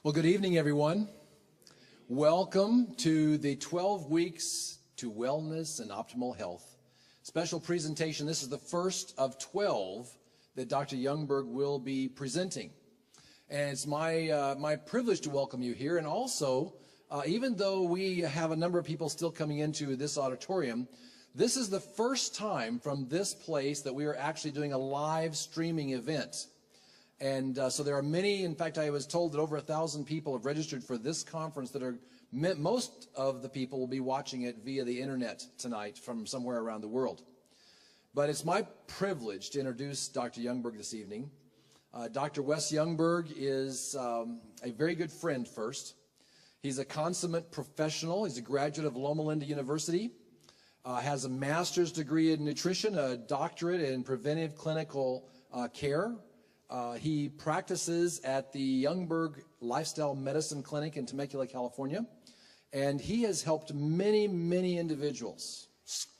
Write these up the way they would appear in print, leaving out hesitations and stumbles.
Well, good evening, everyone. Welcome to the 12 Weeks to Wellness and Optimal Health special presentation. This is the first of 12 that Dr. Youngberg will be presenting. And it's my privilege to welcome you here. And also, even though we have a number of people still coming into this auditorium, this is the first time from this place that we are actually doing a live streaming event. And so there are many, in fact, I was told that over 1,000 people have registered for this conference that are, most of the people will be watching it via the internet tonight from somewhere around the world. But it's my privilege to introduce Dr. Youngberg this evening. Dr. Wes Youngberg is a very good friend first. He's a consummate professional. He's a graduate of Loma Linda University, has a master's degree in nutrition, a doctorate in preventive clinical care. He practices at the Youngberg Lifestyle Medicine Clinic in Temecula, California, and he has helped many, many individuals,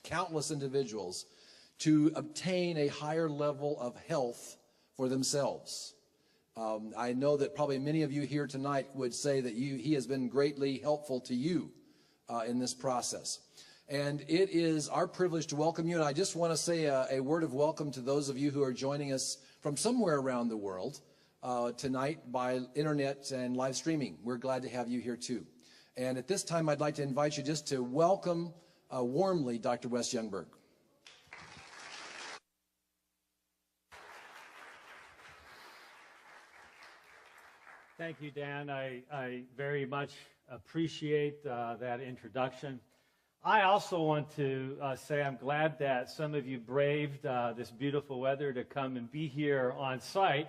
countless individuals, to obtain a higher level of health for themselves. I know that probably many of you here tonight would say that he has been greatly helpful to you in this process. And it is our privilege to welcome you, and I just want to say a word of welcome to those of you who are joining us from somewhere around the world tonight by internet and live streaming. We're glad to have you here too. And at this time, I'd like to invite you just to welcome warmly Dr. Wes Youngberg. Thank you, Dan. I very much appreciate that introduction. I also want to say I'm glad that some of you braved this beautiful weather to come and be here on site.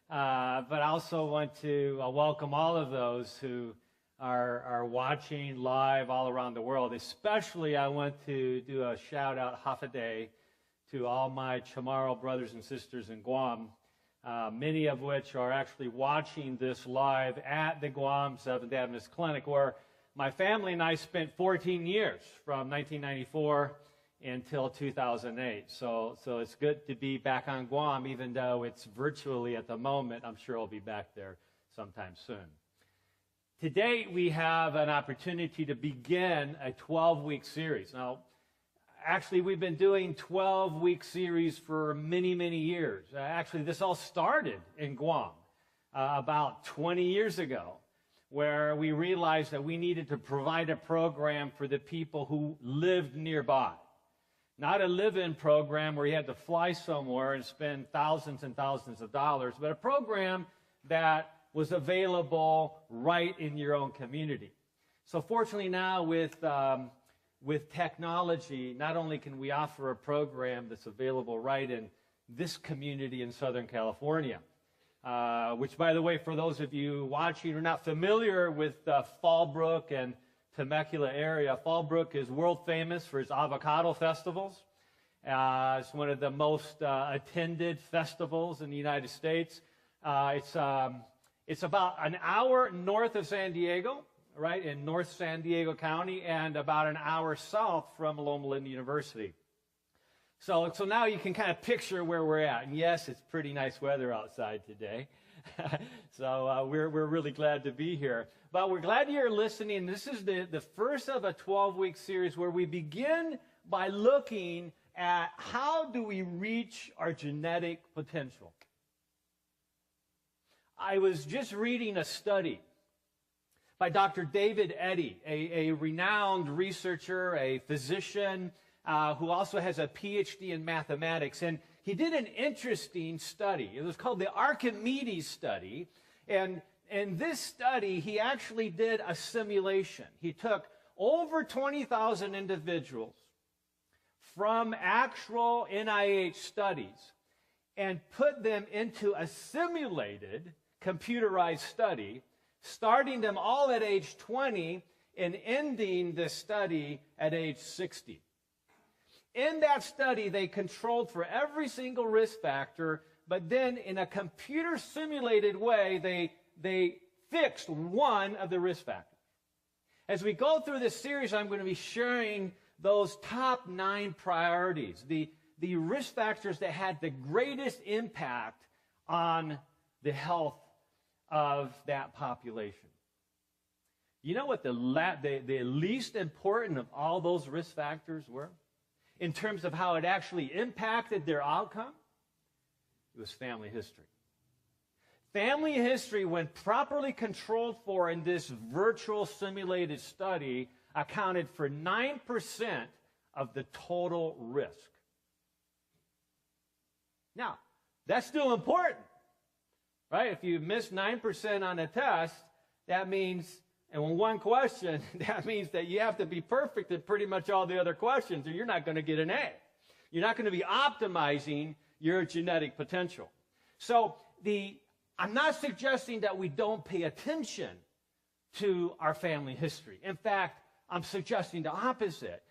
But I also want to welcome all of those who are watching live all around the world. Especially, I want to do a shout out, hafaday, to all my Chamorro brothers and sisters in Guam, many of which are actually watching this live at the Guam Seventh Adventist Clinic, where my family and I spent 14 years from 1994 until 2008. So it's good to be back on Guam, even though it's virtually at the moment. I'm sure I'll be back there sometime soon. Today, we have an opportunity to begin a 12-week series. Now, actually, we've been doing 12-week series for many, many years. Actually, this all started in Guam about 20 years ago, where we realized that we needed to provide a program for the people who lived nearby. Not a live-in program where you had to fly somewhere and spend thousands and thousands of dollars, but a program that was available right in your own community. So fortunately now with technology, not only can we offer a program that's available right in this community in Southern California, which, by the way, for those of you watching who are not familiar with Fallbrook and Temecula area, Fallbrook is world famous for its avocado festivals. It's one of the most attended festivals in the United States. It's about an hour north of San Diego, right, in North San Diego County, and about an hour south from Loma Linda University. So now you can kind of picture where we're at. And yes, it's pretty nice weather outside today. So we're really glad to be here. But we're glad you're listening. This is the first of a 12-week series where we begin by looking at how do we reach our genetic potential. I was just reading a study by Dr. David Eddy, a renowned researcher, a physician, who also has a PhD in mathematics. And he did an interesting study. It was called the Archimedes study. And in this study, he actually did a simulation. He took over 20,000 individuals from actual NIH studies and put them into a simulated computerized study, starting them all at age 20 and ending the study at age 60. In that study, they controlled for every single risk factor, but then in a computer-simulated way, they fixed one of the risk factors. As we go through this series, I'm going to be sharing those top 9 priorities, the risk factors that had the greatest impact on the health of that population. You know what the least important of all those risk factors were in terms of how it actually impacted their outcome? It was family history. Family history, when properly controlled for in this virtual simulated study, accounted for 9% of the total risk. Now, that's still important, right? If you miss 9% on a test, that means, and on one question, that means that you have to be perfect at pretty much all the other questions, or you're not going to get an A. You're not going to be optimizing your genetic potential. So I'm not suggesting that we don't pay attention to our family history. In fact, I'm suggesting the opposite.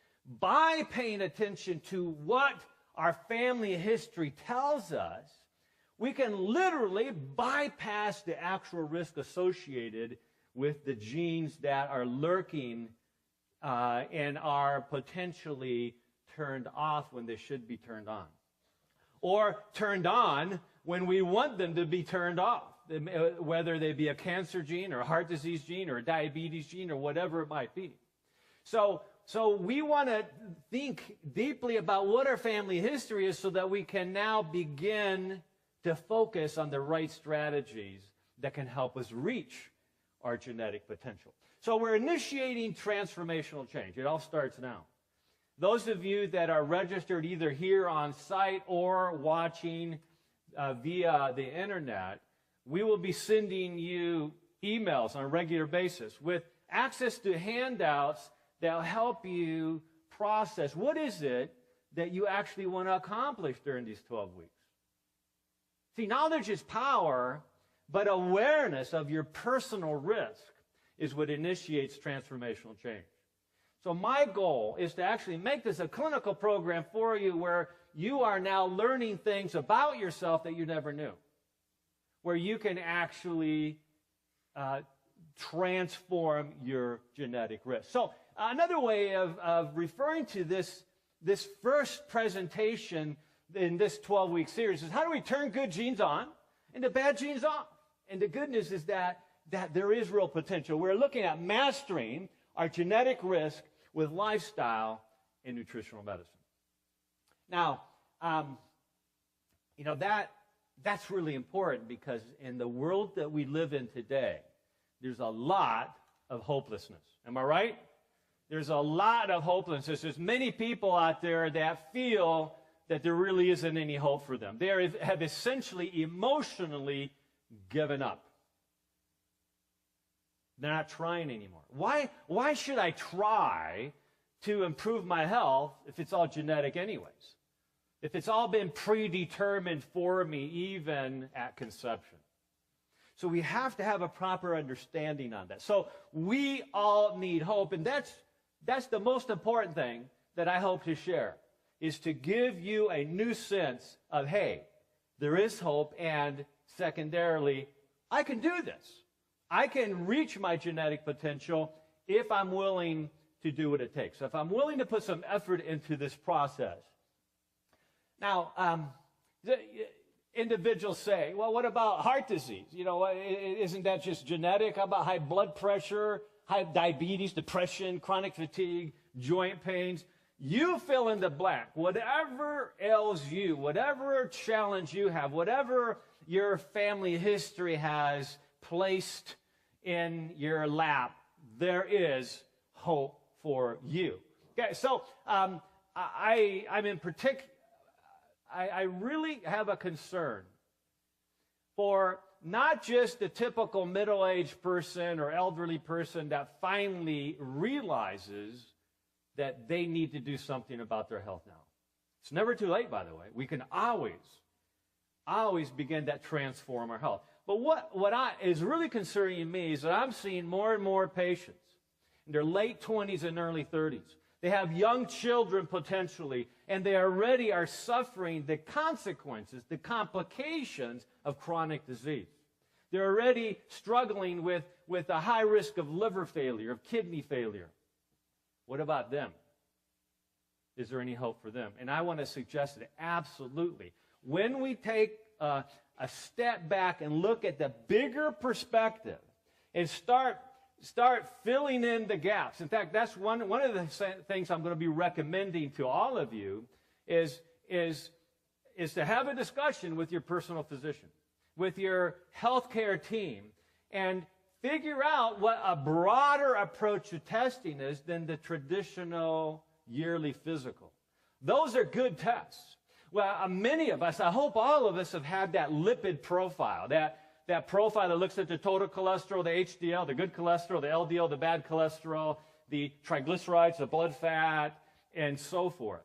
By paying attention to what our family history tells us, we can literally bypass the actual risk associated with the genes that are lurking and are potentially turned off when they should be turned on. Or turned on when we want them to be turned off, whether they be a cancer gene or a heart disease gene or a diabetes gene or whatever it might be. So we want to think deeply about what our family history is so that we can now begin to focus on the right strategies that can help us reach our genetic potential. So we're initiating transformational change. It all starts now. Those of you that are registered either here on site or watching via the internet, we will be sending you emails on a regular basis with access to handouts that will help you process what is it that you actually want to accomplish during these 12 weeks. See, knowledge is power, but awareness of your personal risk is what initiates transformational change. So my goal is to actually make this a clinical program for you where you are now learning things about yourself that you never knew, where you can actually transform your genetic risk. So another way of referring to this first presentation in this 12-week series is how do we turn good genes on and the bad genes off? And the good news is that there is real potential. We're looking at mastering our genetic risk with lifestyle and nutritional medicine. Now, that's really important because in the world that we live in today, there's a lot of hopelessness. Am I right? There's a lot of hopelessness. There's many people out there that feel that there really isn't any hope for them. They have essentially emotionally given up. They're not trying anymore. Why should I try to improve my health if it's all genetic anyways? If it's all been predetermined for me even at conception? So we have to have a proper understanding on that. So we all need hope, and that's the most important thing that I hope to share, is to give you a new sense of, hey, there is hope, and secondarily, I can do this. I can reach my genetic potential if I'm willing to do what it takes. So if I'm willing to put some effort into this process. Now, individuals say, well, what about heart disease? Isn't that just genetic? How about high blood pressure, high diabetes, depression, chronic fatigue, joint pains? You fill in the blank. Whatever ails you, whatever challenge you have, whatever your family history has placed in your lap, there is hope for you. Okay, so I'm in particular, I really have a concern for not just the typical middle-aged person or elderly person that finally realizes that they need to do something about their health now. It's never too late, by the way. We can always begin to transform our health. But what is really concerning me is that I'm seeing more and more patients in their late 20s and early 30s. They have young children potentially, and they already are suffering the consequences, the complications of chronic disease. They're already struggling with a high risk of liver failure, of kidney failure. What about them? Is there any hope for them? And I want to suggest that absolutely. When we take a step back and look at the bigger perspective and start filling in the gaps. In fact, that's one of the things I'm going to be recommending to all of you is to have a discussion with your personal physician, with your healthcare team, and figure out what a broader approach to testing is than the traditional yearly physical. Those are good tests. Well, many of us, I hope all of us, have had that lipid profile, that profile that looks at the total cholesterol, the HDL, the good cholesterol, the LDL, the bad cholesterol, the triglycerides, the blood fat, and so forth.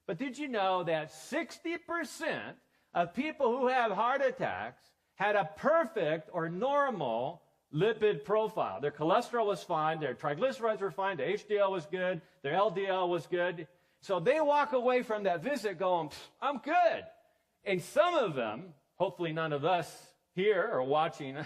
But did you know that 60% of people who have heart attacks had a perfect or normal lipid profile? Their cholesterol was fine, their triglycerides were fine, their HDL was good, their LDL was good. So they walk away from that visit going, I'm good. And some of them, hopefully none of us here or watching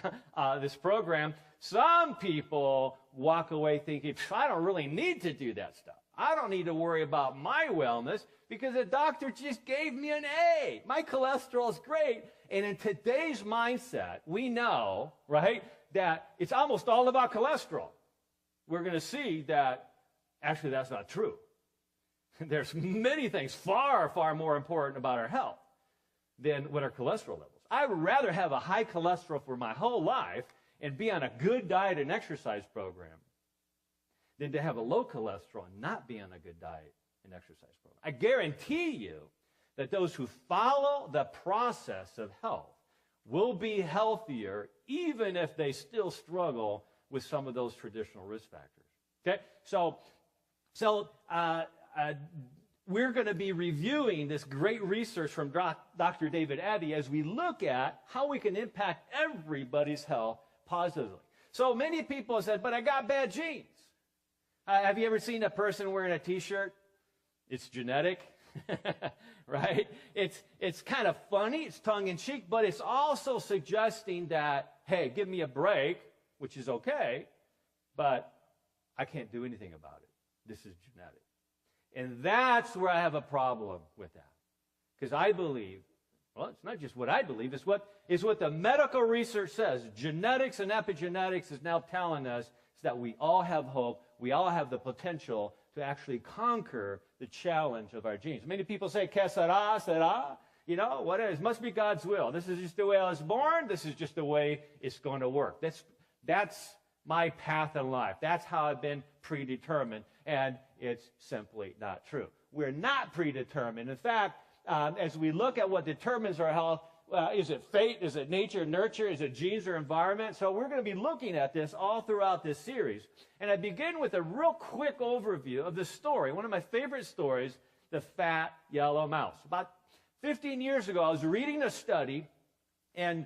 this program, some people walk away thinking, I don't really need to do that stuff. I don't need to worry about my wellness because the doctor just gave me an A. My cholesterol is great. And in today's mindset, we know, right, that it's almost all about cholesterol. We're going to see that actually that's not true. There's many things far, far more important about our health than what our cholesterol levels. I would rather have a high cholesterol for my whole life and be on a good diet and exercise program than to have a low cholesterol and not be on a good diet and exercise program. I guarantee you that those who follow the process of health will be healthier even if they still struggle with some of those traditional risk factors. Okay? So we're going to be reviewing this great research from Dr. David Addy as we look at how we can impact everybody's health positively. So many people have said, but I got bad genes. Have you ever seen a person wearing a T-shirt? It's genetic, right? It's kind of funny, it's tongue-in-cheek, but it's also suggesting that, hey, give me a break, which is okay, but I can't do anything about it. This is genetic. And that's where I have a problem with that. Because I believe, well, it's not just what I believe, it's what the medical research says. Genetics and epigenetics is now telling us that we all have hope, we all have the potential to actually conquer the challenge of our genes. Many people say, que sera, you know, what is, must be God's will. This is just the way I was born, this is just the way it's going to work. That's my path in life. That's how I've been predetermined, and it's simply not true. We're not predetermined. In fact, as we look at what determines our health, is it fate? Is it nature, nurture? Is it genes or environment? So we're going to be looking at this all throughout this series. And I begin with a real quick overview of the story, one of my favorite stories, the fat yellow mouse. About 15 years ago, I was reading a study in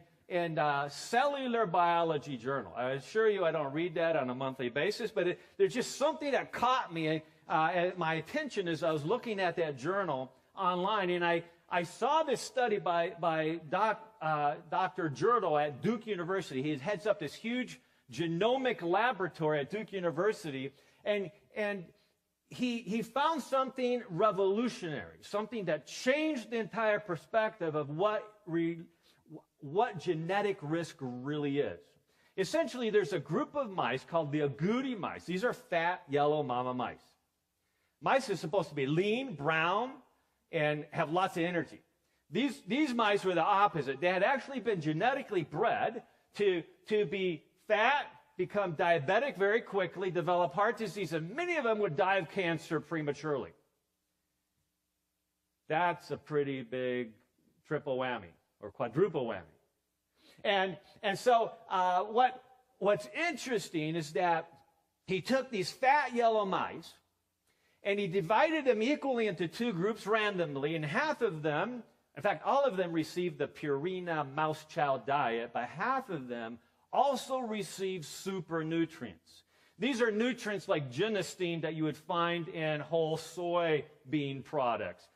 Cellular Biology Journal. I assure you I don't read that on a monthly basis, but there's just something that caught me, my attention as I was looking at that journal online, and I saw this study by Dr. Jerdal at Duke University. He heads up this huge genomic laboratory at Duke University, and he found something revolutionary, something that changed the entire perspective of what genetic risk really is. Essentially, there's a group of mice called the agouti mice. These are fat, yellow mama mice. Mice are supposed to be lean, brown, and have lots of energy. These mice were the opposite. They had actually been genetically bred to be fat, become diabetic very quickly, develop heart disease, and many of them would die of cancer prematurely. That's a pretty big triple whammy or quadruple whammy. And so what's interesting is that he took these fat yellow mice and he divided them equally into two groups randomly, and half of them, in fact, all of them received the Purina mouse chow diet, but half of them also received super nutrients. These are nutrients like genistein that you would find in whole soybean products.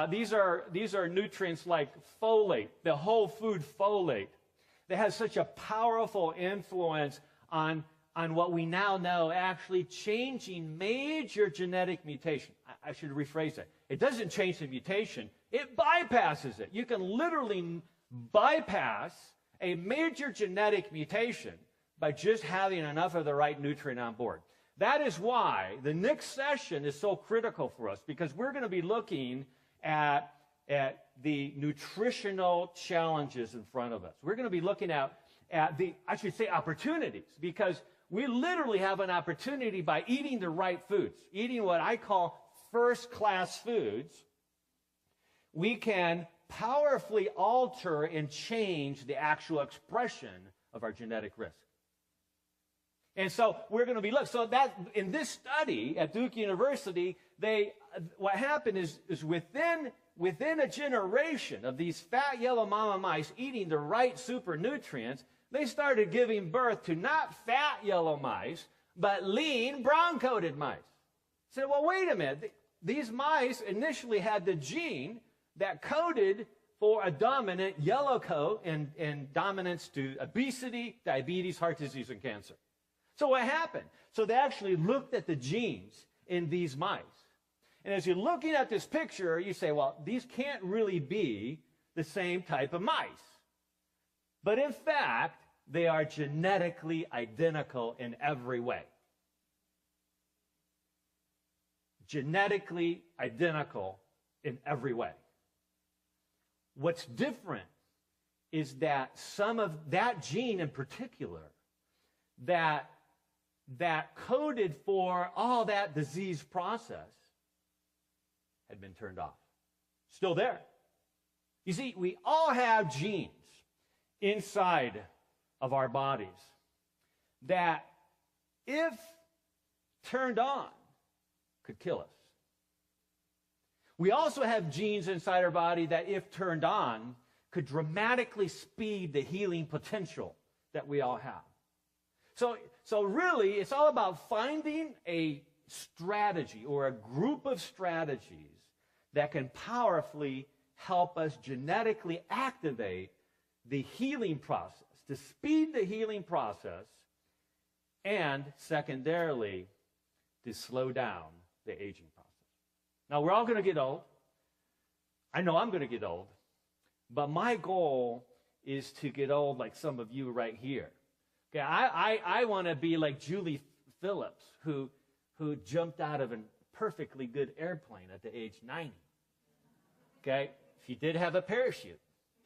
These are nutrients like folate, the whole food folate, that has such a powerful influence on what we now know actually changing major genetic mutation. I should rephrase that. It doesn't change the mutation. It bypasses it. You can literally bypass a major genetic mutation by just having enough of the right nutrient on board. That is why the next session is so critical for us, because we're going to be looking at the nutritional challenges in front of us. We're going to be looking at the, I should say, opportunities, because we literally have an opportunity by eating the right foods, eating what I call first-class foods. We can powerfully alter and change the actual expression of our genetic risk. And so we're going to be so that in this study at Duke University, what happened is within a generation of these fat yellow mama mice eating the right super nutrients, they started giving birth to not fat yellow mice, but lean brown-coated mice. Said, well, wait a minute. These mice initially had the gene that coded for a dominant yellow coat and dominance to obesity, diabetes, heart disease, and cancer. So what happened? So they actually looked at the genes in these mice. And as you're looking at this picture, you say, well, these can't really be the same type of mice. But in fact, they are genetically identical in every way. Genetically identical in every way. What's different is that some of that gene in particular that coded for all that disease process had been turned off. Still there. You see, we all have genes inside of our bodies that, if turned on, could kill us. We also have genes inside our body that, if turned on, could dramatically speed the healing potential that we all have. So really, it's all about finding a strategy or a group of strategies that can powerfully help us genetically activate the healing process, to speed the healing process, and secondarily, to slow down the aging process. Now, we're all going to get old. I know I'm going to get old. But my goal is to get old like some of you right here. Okay, I want to be like Julie Phillips, who jumped out of a perfectly good airplane at the age 90. Okay, she did have a parachute.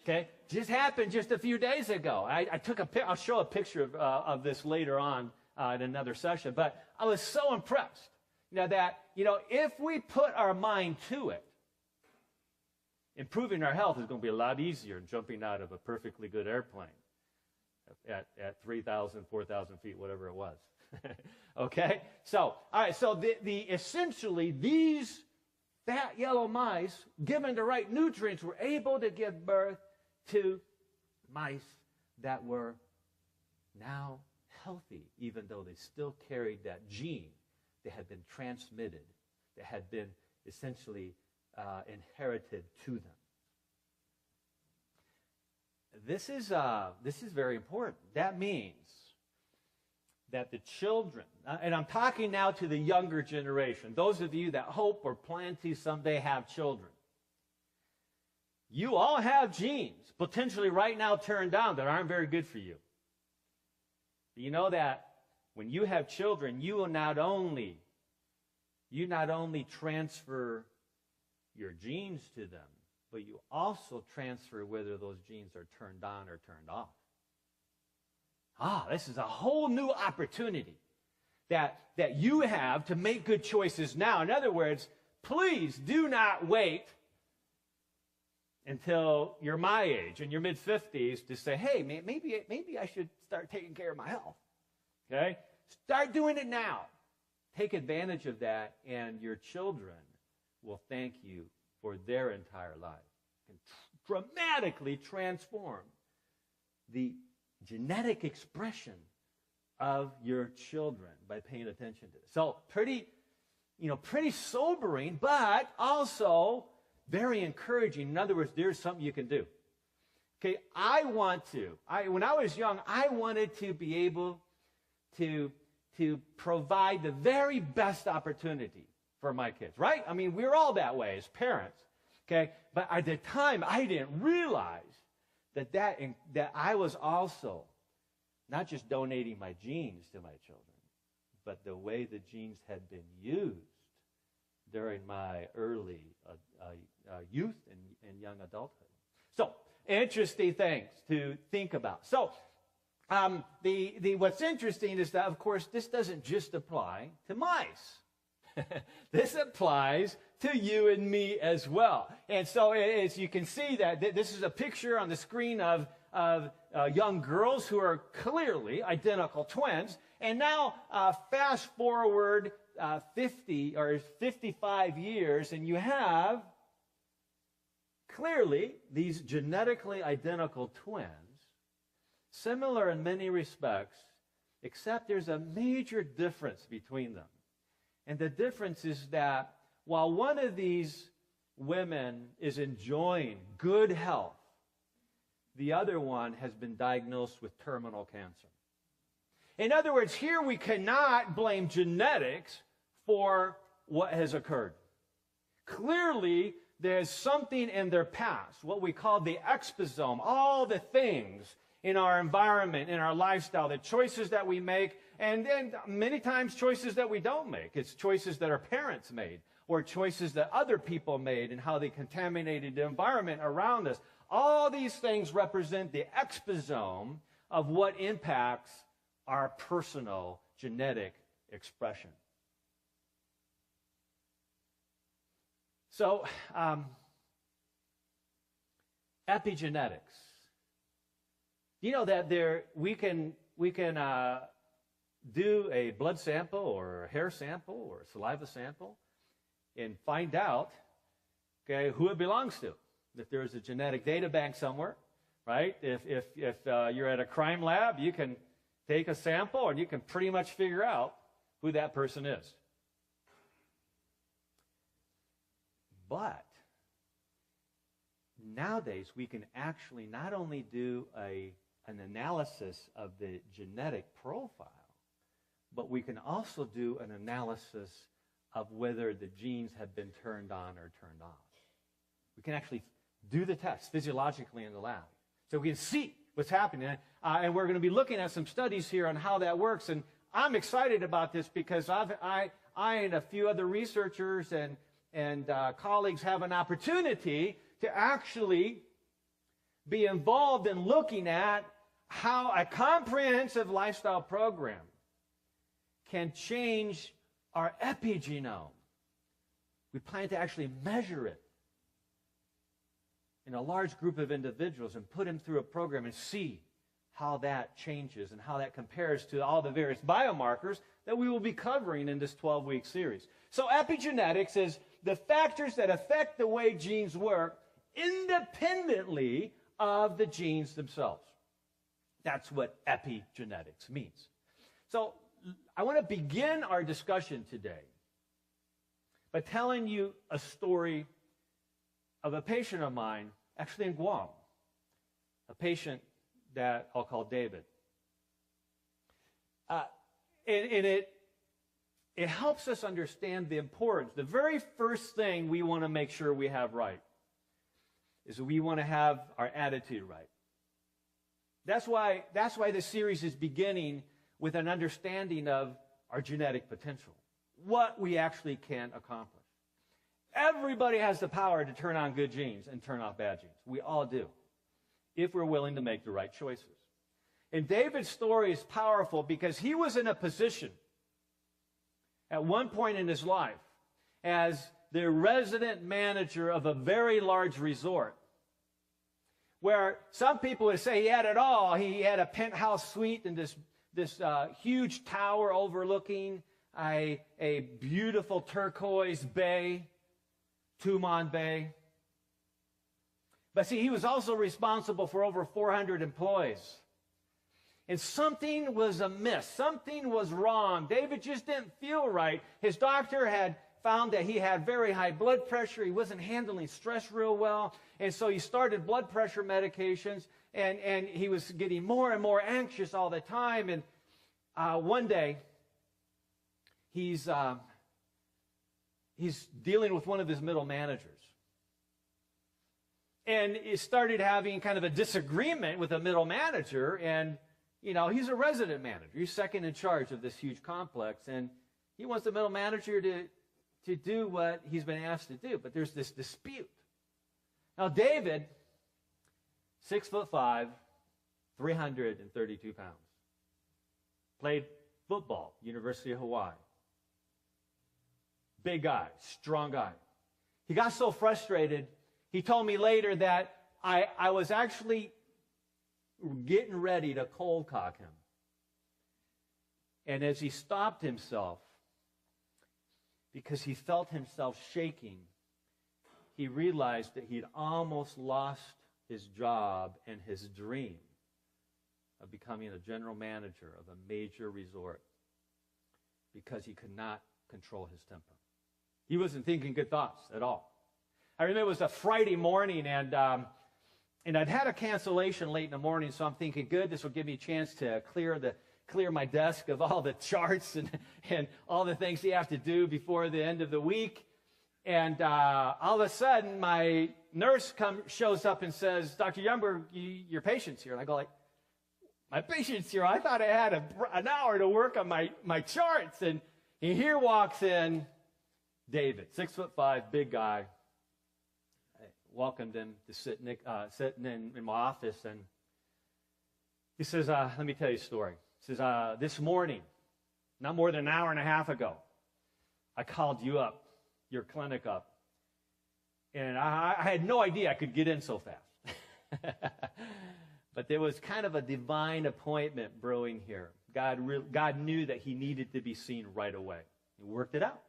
Okay, just happened just a few days ago. I took I'll show a picture of this later on in another session. But I was so impressed. That if we put our mind to it, improving our health is going to be a lot easier than jumping out of a perfectly good airplane at 3,000, 4,000 feet, whatever it was. Okay? So, all right, so essentially these fat yellow mice, given the right nutrients, were able to give birth to mice that were now healthy, even though they still carried that gene that had been transmitted, that had been essentially inherited to them. This is very important. That means that the children, and I'm talking now to the younger generation, those of you that hope or plan to someday have children, you all have genes potentially right now turned on that aren't very good for you. You know that when you have children, you not only transfer your genes to them, but you also transfer whether those genes are turned on or turned off. This is a whole new opportunity that you have to make good choices now. In other words, please do not wait until you're my age, in your mid-50s, to say, hey, maybe I should start taking care of my health. Okay? Start doing it now. Take advantage of that, and your children will thank you for their entire life. And dramatically transform the genetic expression of your children by paying attention to this. So pretty sobering, but also very encouraging. In other words, there's something you can do. Okay, when I was young, I wanted to be able to provide the very best opportunity for my kids, right? I mean, we're all that way as parents, okay? But at the time, I didn't realize that I was also not just donating my genes to my children, but the way the genes had been used during my early youth and young adulthood. So, interesting things to think about. So, what's interesting is that, of course, this doesn't just apply to mice. This applies to you and me as well. And so, as you can see, that this is a picture on the screen of young girls who are clearly identical twins. And now, fast forward 50 or 55 years, and you have clearly these genetically identical twins, similar in many respects, except there's a major difference between them. And the difference is that while one of these women is enjoying good health, the other one has been diagnosed with terminal cancer. In other words, here we cannot blame genetics for what has occurred. Clearly, there's something in their past, what we call the exposome, all the things in our environment, in our lifestyle, the choices that we make, and then many times choices that we don't make. It's choices that our parents made, or choices that other people made, and how they contaminated the environment around us. All these things represent the exposome of what impacts our personal genetic expression. So, epigenetics. You know that we can do a blood sample or a hair sample or a saliva sample and find out, okay, who it belongs to. If there's a genetic data bank somewhere, right? If you're at a crime lab, you can take a sample and you can pretty much figure out who that person is. But nowadays, we can actually not only do an analysis of the genetic profile, but we can also do an analysis of whether the genes have been turned on or turned off. We can actually do the test physiologically in the lab. So we can see what's happening. And we're going to be looking at some studies here on how that works. And I'm excited about this because I and a few other researchers and colleagues have an opportunity to actually be involved in looking at how a comprehensive lifestyle program can change our epigenome. We plan to actually measure it in a large group of individuals and put them through a program and see how that changes and how that compares to all the various biomarkers that we will be covering in this 12-week series. So epigenetics is the factors that affect the way genes work independently of the genes themselves. That's what epigenetics means. So I want to begin our discussion today by telling you a story of a patient of mine, actually in Guam, a patient that I'll call David. And it helps us understand the importance. The very first thing we want to make sure we have right is we want to have our attitude right. That's why this series is beginning with an understanding of our genetic potential, what we actually can accomplish. Everybody has the power to turn on good genes and turn off bad genes. We all do, if we're willing to make the right choices. And David's story is powerful because he was in a position at one point in his life as the resident manager of a very large resort, where some people would say he had it all. He had a penthouse suite in this huge tower overlooking a beautiful turquoise bay, Tumon Bay. But see, he was also responsible for over 400 employees. And something was amiss. Something was wrong. David just didn't feel right. His doctor had found that he had very high blood pressure. He wasn't handling stress real well. And so he started blood pressure medications. And he was getting more and more anxious all the time. And one day, he's dealing with one of his middle managers. and he started having kind of a disagreement with a middle manager. And, you know, he's a resident manager. He's second in charge of this huge complex. And he wants the middle manager to do what he's been asked to do. But there's this dispute. Now, David, 6'5", 332 pounds. Played football, University of Hawaii. Big guy, strong guy. He got so frustrated, he told me later that I was actually getting ready to cold cock him. And as he stopped himself, because he felt himself shaking, he realized that he'd almost lost his job and his dream of becoming a general manager of a major resort because he could not control his temper. He wasn't thinking good thoughts at all. I remember it was a Friday morning, and I'd had a cancellation late in the morning, so I'm thinking, good, this will give me a chance to clear my desk of all the charts and all the things you have to do before the end of the week. And all of a sudden, my nurse shows up and says, Dr. Youngberg, your patient's here. And I go like, my patient's here? I thought I had an hour to work on my charts. And here walks in David, 6'5", big guy. I welcomed him to sitting in my office. And he says, let me tell you a story. He says, this morning, not more than an hour and a half ago, I called you up, your clinic up, and I had no idea I could get in so fast. But there was kind of a divine appointment brewing here. God knew that he needed to be seen right away. He worked it out.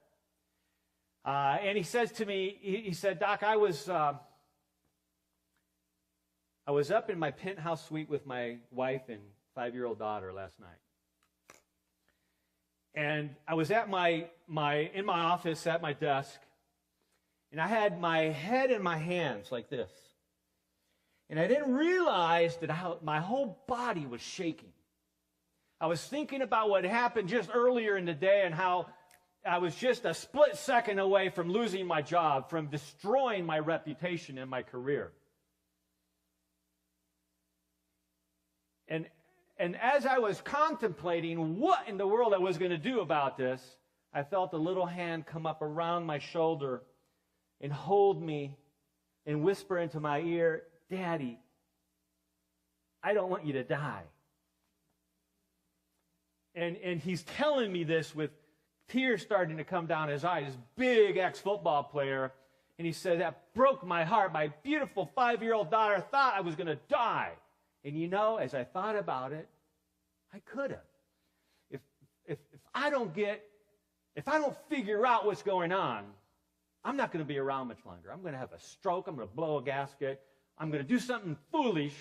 And he says to me, he said, Doc, I was up in my penthouse suite with my wife and 5-year-old daughter last night. And I was at in my office at my desk, and I had my head in my hands like this. And I didn't realize that my whole body was shaking. I was thinking about what happened just earlier in the day and how I was just a split second away from losing my job, from destroying my reputation and my career. And as I was contemplating what in the world I was going to do about this, I felt a little hand come up around my shoulder and hold me and whisper into my ear, Daddy, I don't want you to die. And he's telling me this with tears starting to come down his eyes, this big ex-football player. And he said, that broke my heart. My beautiful 5-year-old daughter thought I was going to die. And you know, as I thought about it, I could have. If I don't figure out what's going on, I'm not going to be around much longer. I'm going to have a stroke. I'm going to blow a gasket. I'm going to do something foolish.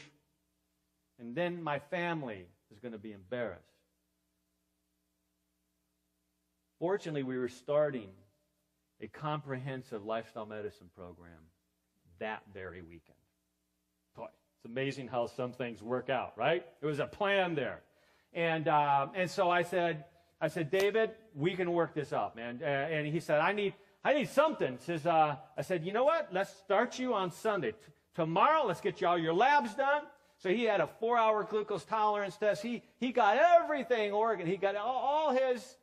And then my family is going to be embarrassed. Fortunately, we were starting a comprehensive lifestyle medicine program that very weekend. Boy, it's amazing how some things work out, right? There was a plan there. And so I said, David, we can work this out, man. And he said, I need something. I said, you know what? Let's start you on Sunday. Tomorrow, let's get you all your labs done. So he had a 4-hour glucose tolerance test. He got everything organ. He got all his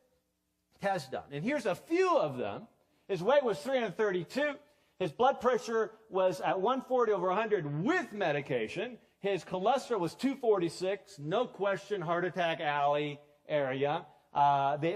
tests done. And here's a few of them. His weight was 332. His blood pressure was at 140/100 with medication. His cholesterol was 246, no question, heart attack alley area. The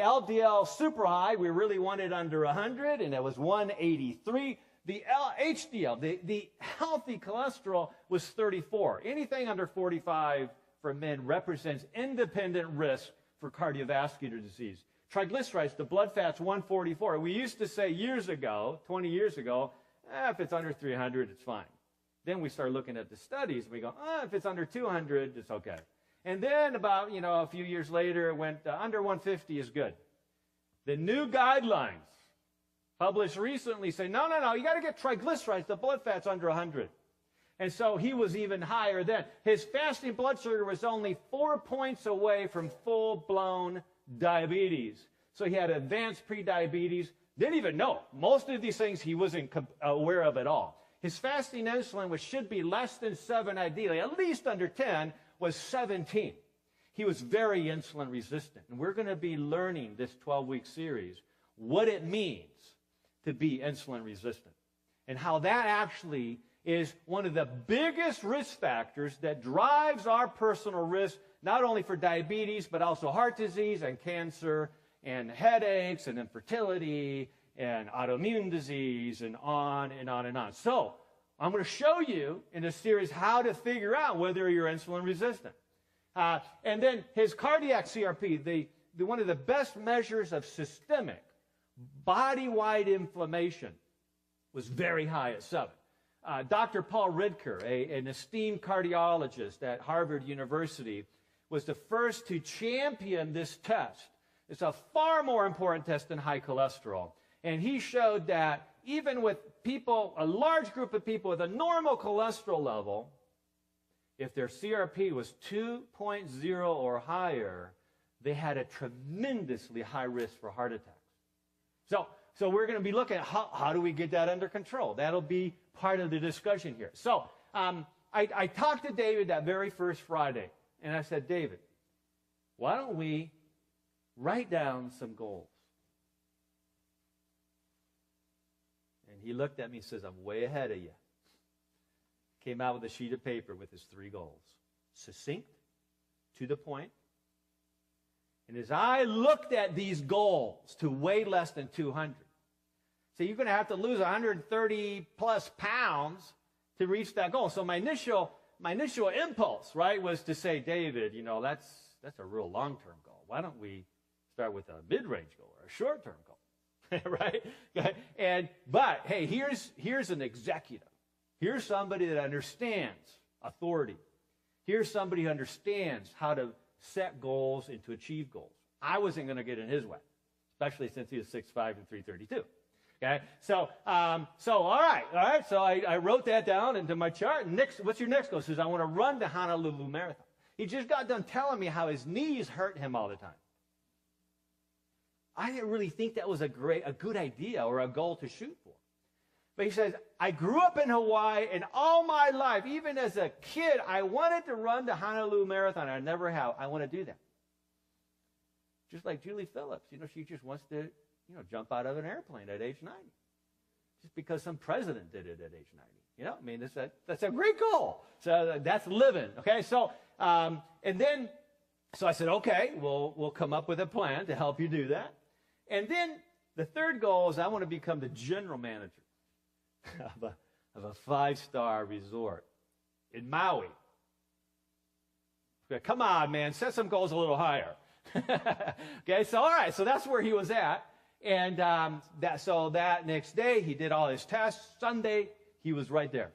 LDL super high, we really wanted under 100, and it was 183. The HDL, the healthy cholesterol, was 34. Anything under 45 for men represents independent risk for cardiovascular disease. Triglycerides, the blood fat's 144. We used to say years ago, 20 years ago, if it's under 300, it's fine. Then we start looking at the studies, and we go, if it's under 200, it's okay. And then about, a few years later, it went under 150 is good. The new guidelines published recently say, no, you got to get triglycerides. The blood fat's under 100. And so he was even higher then. His fasting blood sugar was only 4 points away from full-blown diabetes. So he had advanced prediabetes. Didn't even know. Most of these things he wasn't aware of at all. His fasting insulin, which should be less than 7 ideally, at least under 10, was 17. He was very insulin resistant. And we're going to be learning this 12-week series what it means to be insulin resistant and how that actually is one of the biggest risk factors that drives our personal risk, not only for diabetes, but also heart disease and cancer and headaches and infertility and autoimmune disease and on and on and on. So I'm going to show you in this series how to figure out whether you're insulin resistant. And then his cardiac CRP, one of the best measures of systemic body-wide inflammation, was very high at 7. Dr. Paul Ridker, an esteemed cardiologist at Harvard University, was the first to champion this test. It's a far more important test than high cholesterol. And he showed that even with people, a large group of people with a normal cholesterol level, if their CRP was 2.0 or higher, they had a tremendously high risk for heart attacks. So we're going to be looking at how do we get that under control. That'll be part of the discussion here. So I talked to David that very first Friday, and I said, David, why don't we write down some goals? And he looked at me and says, I'm way ahead of you. Came out with a sheet of paper with his 3 goals. Succinct, to the point. And as I looked at these goals to weigh less than 200, so you're going to have to lose 130 plus pounds to reach that goal. So my initial impulse, right, was to say, David, that's a real long-term goal. Why don't we start with a mid-range goal or a short-term goal, right? But hey, here's an executive. Here's somebody that understands authority. Here's somebody who understands how to set goals and to achieve goals. I wasn't going to get in his way, especially since he was 6'5" and 332. Okay, so all right. So I wrote that down into my chart. What's your next goal? He says, I want to run the Honolulu Marathon. He just got done telling me how his knees hurt him all the time. I didn't really think that was a good idea or a goal to shoot for. But he says, I grew up in Hawaii, and all my life, even as a kid, I wanted to run the Honolulu Marathon. I never have. I want to do that. Just like Julie Phillips, she just wants to, jump out of an airplane at age 90. Just because some president did it at age 90. That's a great goal. So that's living. Okay, so so I said, okay, we'll come up with a plan to help you do that. And then the third goal is I want to become the general manager of a 5-star resort in Maui. Okay, come on, man, set some goals a little higher. Okay, so all right, so that's where he was at. And that next day, he did all his tests. Sunday, he was right there.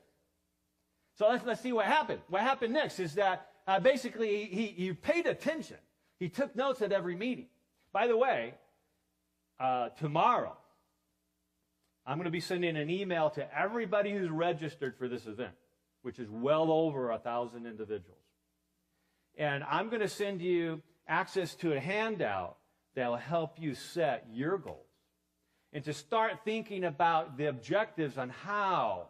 So let's see what happened. What happened next is that basically he paid attention. He took notes at every meeting. By the way, tomorrow, I'm going to be sending an email to everybody who's registered for this event, which is well over 1,000 individuals. And I'm going to send you access to a handout that will help you set your goals and to start thinking about the objectives on how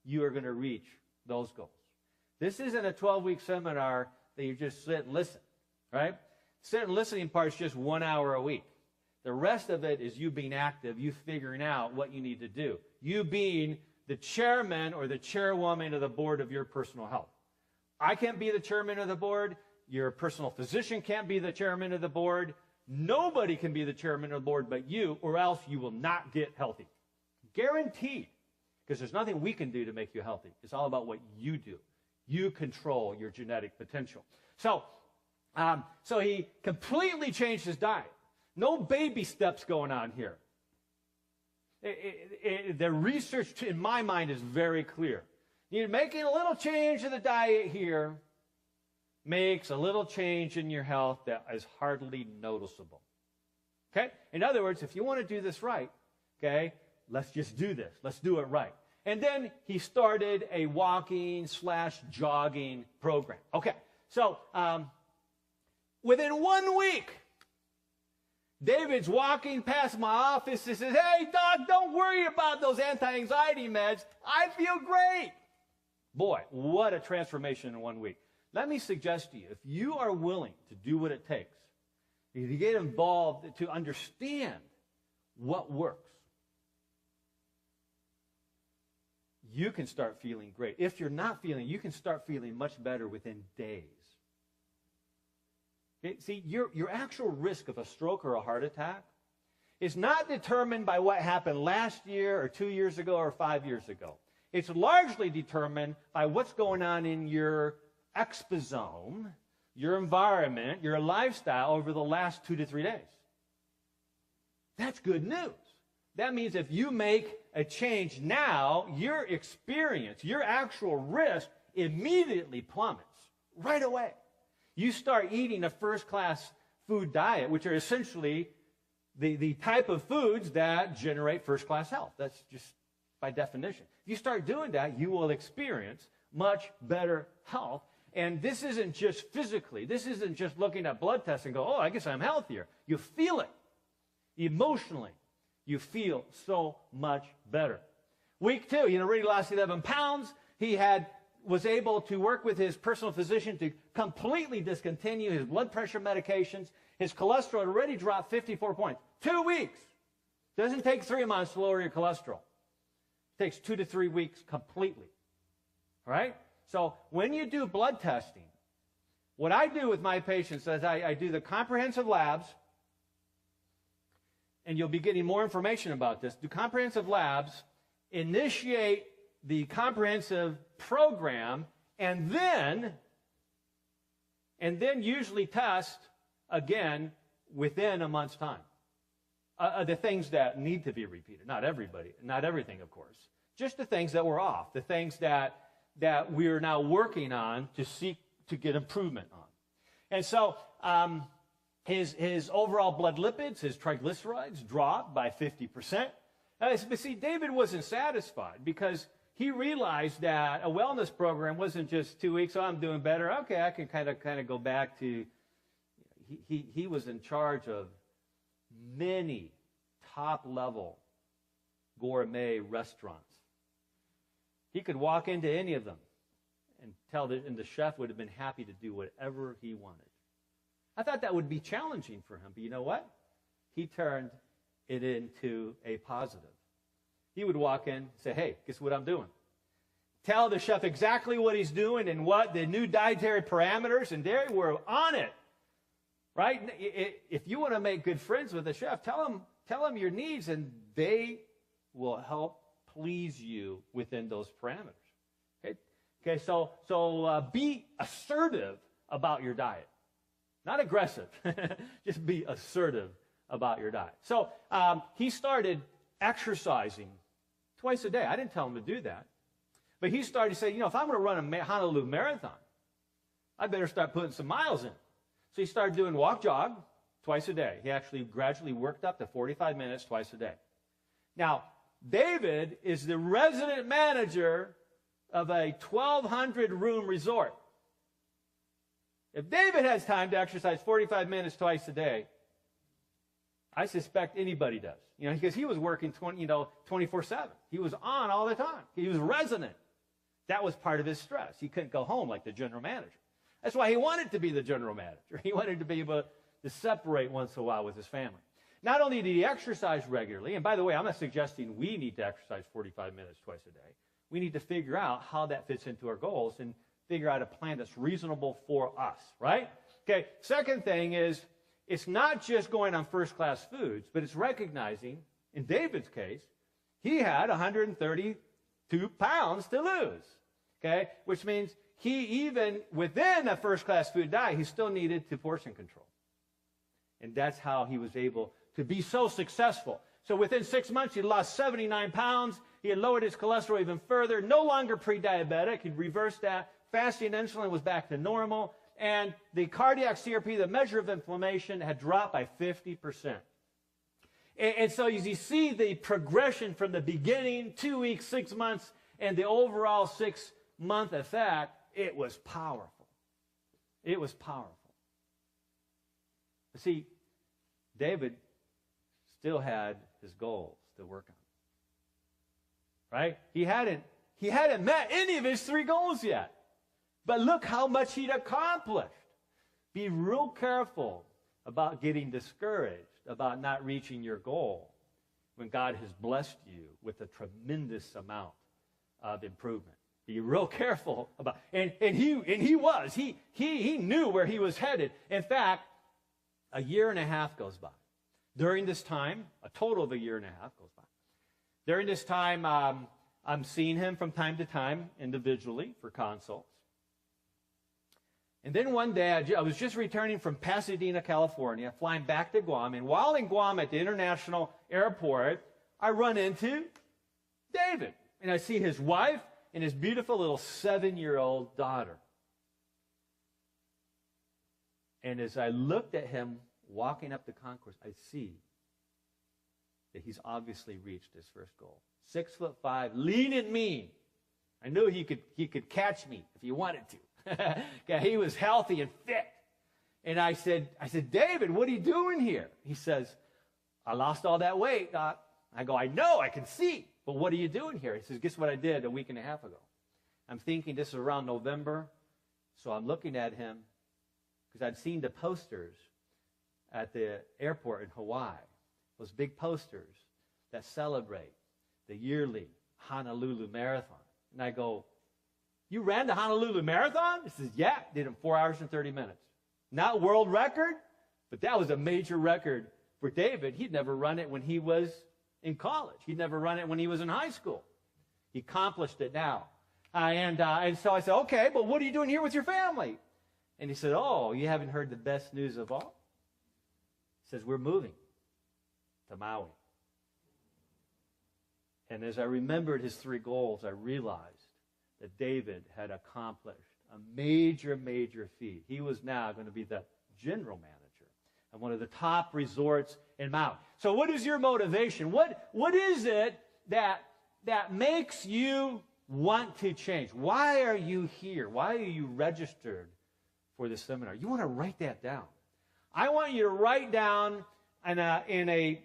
you are going to reach those goals. This isn't a 12-week seminar that you just sit and listen, right? Sit and listening part is just 1 hour a week. The rest of it is you being active, you figuring out what you need to do, you being the chairman or the chairwoman of the board of your personal health. I can't be the chairman of the board. Your personal physician can't be the chairman of the board. Nobody can be the chairman of the board but you, or else you will not get healthy. Guaranteed. Because there's nothing we can do to make you healthy. It's all about what you do. You control your genetic potential. So he completely changed his diet. No baby steps going on here. The research, in my mind, is very clear. You're making a little change in the diet here makes a little change in your health that is hardly noticeable. Okay? In other words, if you want to do this right, okay, let's just do this. Let's do it right. And then he started a walking/jogging program. Okay, so within 1 week, David's walking past my office and says, hey, Doc, don't worry about those anti-anxiety meds. I feel great. Boy, what a transformation in 1 week. Let me suggest to you, if you are willing to do what it takes, to get involved, to understand what works, you can start feeling great. If you're not feeling, you can start feeling much better within days. Okay? See, your actual risk of a stroke or a heart attack is not determined by what happened last year or 2 years ago or 5 years ago. It's largely determined by what's going on in your exposome, your environment, your lifestyle over the last 2 to 3 days. That's good news. That means if you make a change now, your experience, your actual risk immediately plummets right away. You start eating a first-class food diet, which are essentially the type of foods that generate first-class health. That's just by definition. If you start doing that, you will experience much better health. And this isn't just physically. This isn't just looking at blood tests and go, oh, I guess I'm healthier. You feel it. Emotionally, you feel so much better. Week 2, already lost 11 pounds. He was able to work with his personal physician to completely discontinue his blood pressure medications. His cholesterol had already dropped 54 points. 2 weeks. Doesn't take 3 months to lower your cholesterol. It takes 2 to 3 weeks completely. All right? So when you do blood testing, what I do with my patients is I do the comprehensive labs, and you'll be getting more information about this. Do comprehensive labs, initiate the comprehensive program, and then usually test again within a month's time. The things that need to be repeated. Not everybody, not everything, of course. Just the things that were off, the things that we're now working on to seek to get improvement on. And so his overall blood lipids, his triglycerides dropped by 50%. But see, David wasn't satisfied because he realized that a wellness program wasn't just 2 weeks, oh, I'm doing better. Okay, I can kind of go back to, he was in charge of many top-level gourmet restaurants. He could walk into any of them and the chef would have been happy to do whatever he wanted. I thought that would be challenging for him, but you know what? He turned it into a positive. He would walk in and say, hey, guess what I'm doing? Tell the chef exactly what he's doing and what the new dietary parameters, and they were on it. Right? If you want to make good friends with a chef, tell them your needs, and they will help please you within those parameters. Okay. So be assertive about your diet, not aggressive. Just be assertive about your diet. So he started exercising twice a day. I didn't tell him to do that, but he started to say, if I'm going to run a Honolulu Marathon, I better start putting some miles in. So he started doing walk-jog twice a day. He actually gradually worked up to 45 minutes twice a day. Now, David is the resident manager of a 1,200-room resort. If David has time to exercise 45 minutes twice a day, I suspect anybody does. Because he was working 24/7. He was on all the time. He was resident. That was part of his stress. He couldn't go home like the general manager. That's why he wanted to be the general manager. He wanted to be able to separate once in a while with his family. Not only did he exercise regularly, and by the way, I'm not suggesting we need to exercise 45 minutes twice a day. We need to figure out how that fits into our goals and figure out a plan that's reasonable for us, right? Okay, second thing is, it's not just going on first-class foods, but it's recognizing, in David's case, he had 132 pounds to lose, okay? Which means he, even within a first-class food diet, he still needed to portion control. And that's how he was able to be so successful. So within 6 months, he lost 79 pounds. He had lowered his cholesterol even further, no longer pre-diabetic. He'd reversed that. Fasting insulin was back to normal. And the cardiac CRP, the measure of inflammation, had dropped by 50%. And so as you see the progression from the beginning, 2 weeks, 6 months, and the overall 6-month effect, it was powerful. It was powerful. See, David still had his goals to work on. Right? He hadn't met any of his 3 goals yet. But look how much he'd accomplished. Be real careful about getting discouraged, about not reaching your goal when God has blessed you with a tremendous amount of improvement. Be real careful about, and he knew where he was headed. In fact, a year and a half goes by. During this time, a total of a year and a half goes by. During this time, I'm seeing him from time to time individually for consults. And then one day, I was just returning from Pasadena, California, flying back to Guam. And while in Guam at the international airport, I run into David. And I see his wife and his beautiful little 7-year-old daughter. And as I looked at him walking up the concourse, I see that he's obviously reached his first goal. 6'5", lean and mean. I knew he could catch me if he wanted to. He was healthy and fit. And I said, David, what are you doing here? He says, I lost all that weight, Doc. I go, I know, I can see. But what are you doing here? He says, guess what I did a week and a half ago? I'm thinking this is around November. So I'm looking at him because I'd seen the posters at the airport in Hawaii. Those big posters that celebrate the yearly Honolulu Marathon. And I go, you ran the Honolulu Marathon? He says, yeah, did it in 4 hours and 30 minutes. Not world record, but that was a major record for David. He'd never run it when he was in college. He'd never run it when he was in high school. He accomplished it now. And so I said, okay, but what are you doing here with your family? And he said, oh, you haven't heard the best news of all? He says, we're moving to Maui. And as I remembered his 3 goals, I realized that David had accomplished a major, major feat. He was now going to be the general manager of one of the top resorts in Maui. So what is your motivation? What is it that makes you want to change? Why are you here? Why are you registered for this seminar? You want to write that down. I want you to write down on a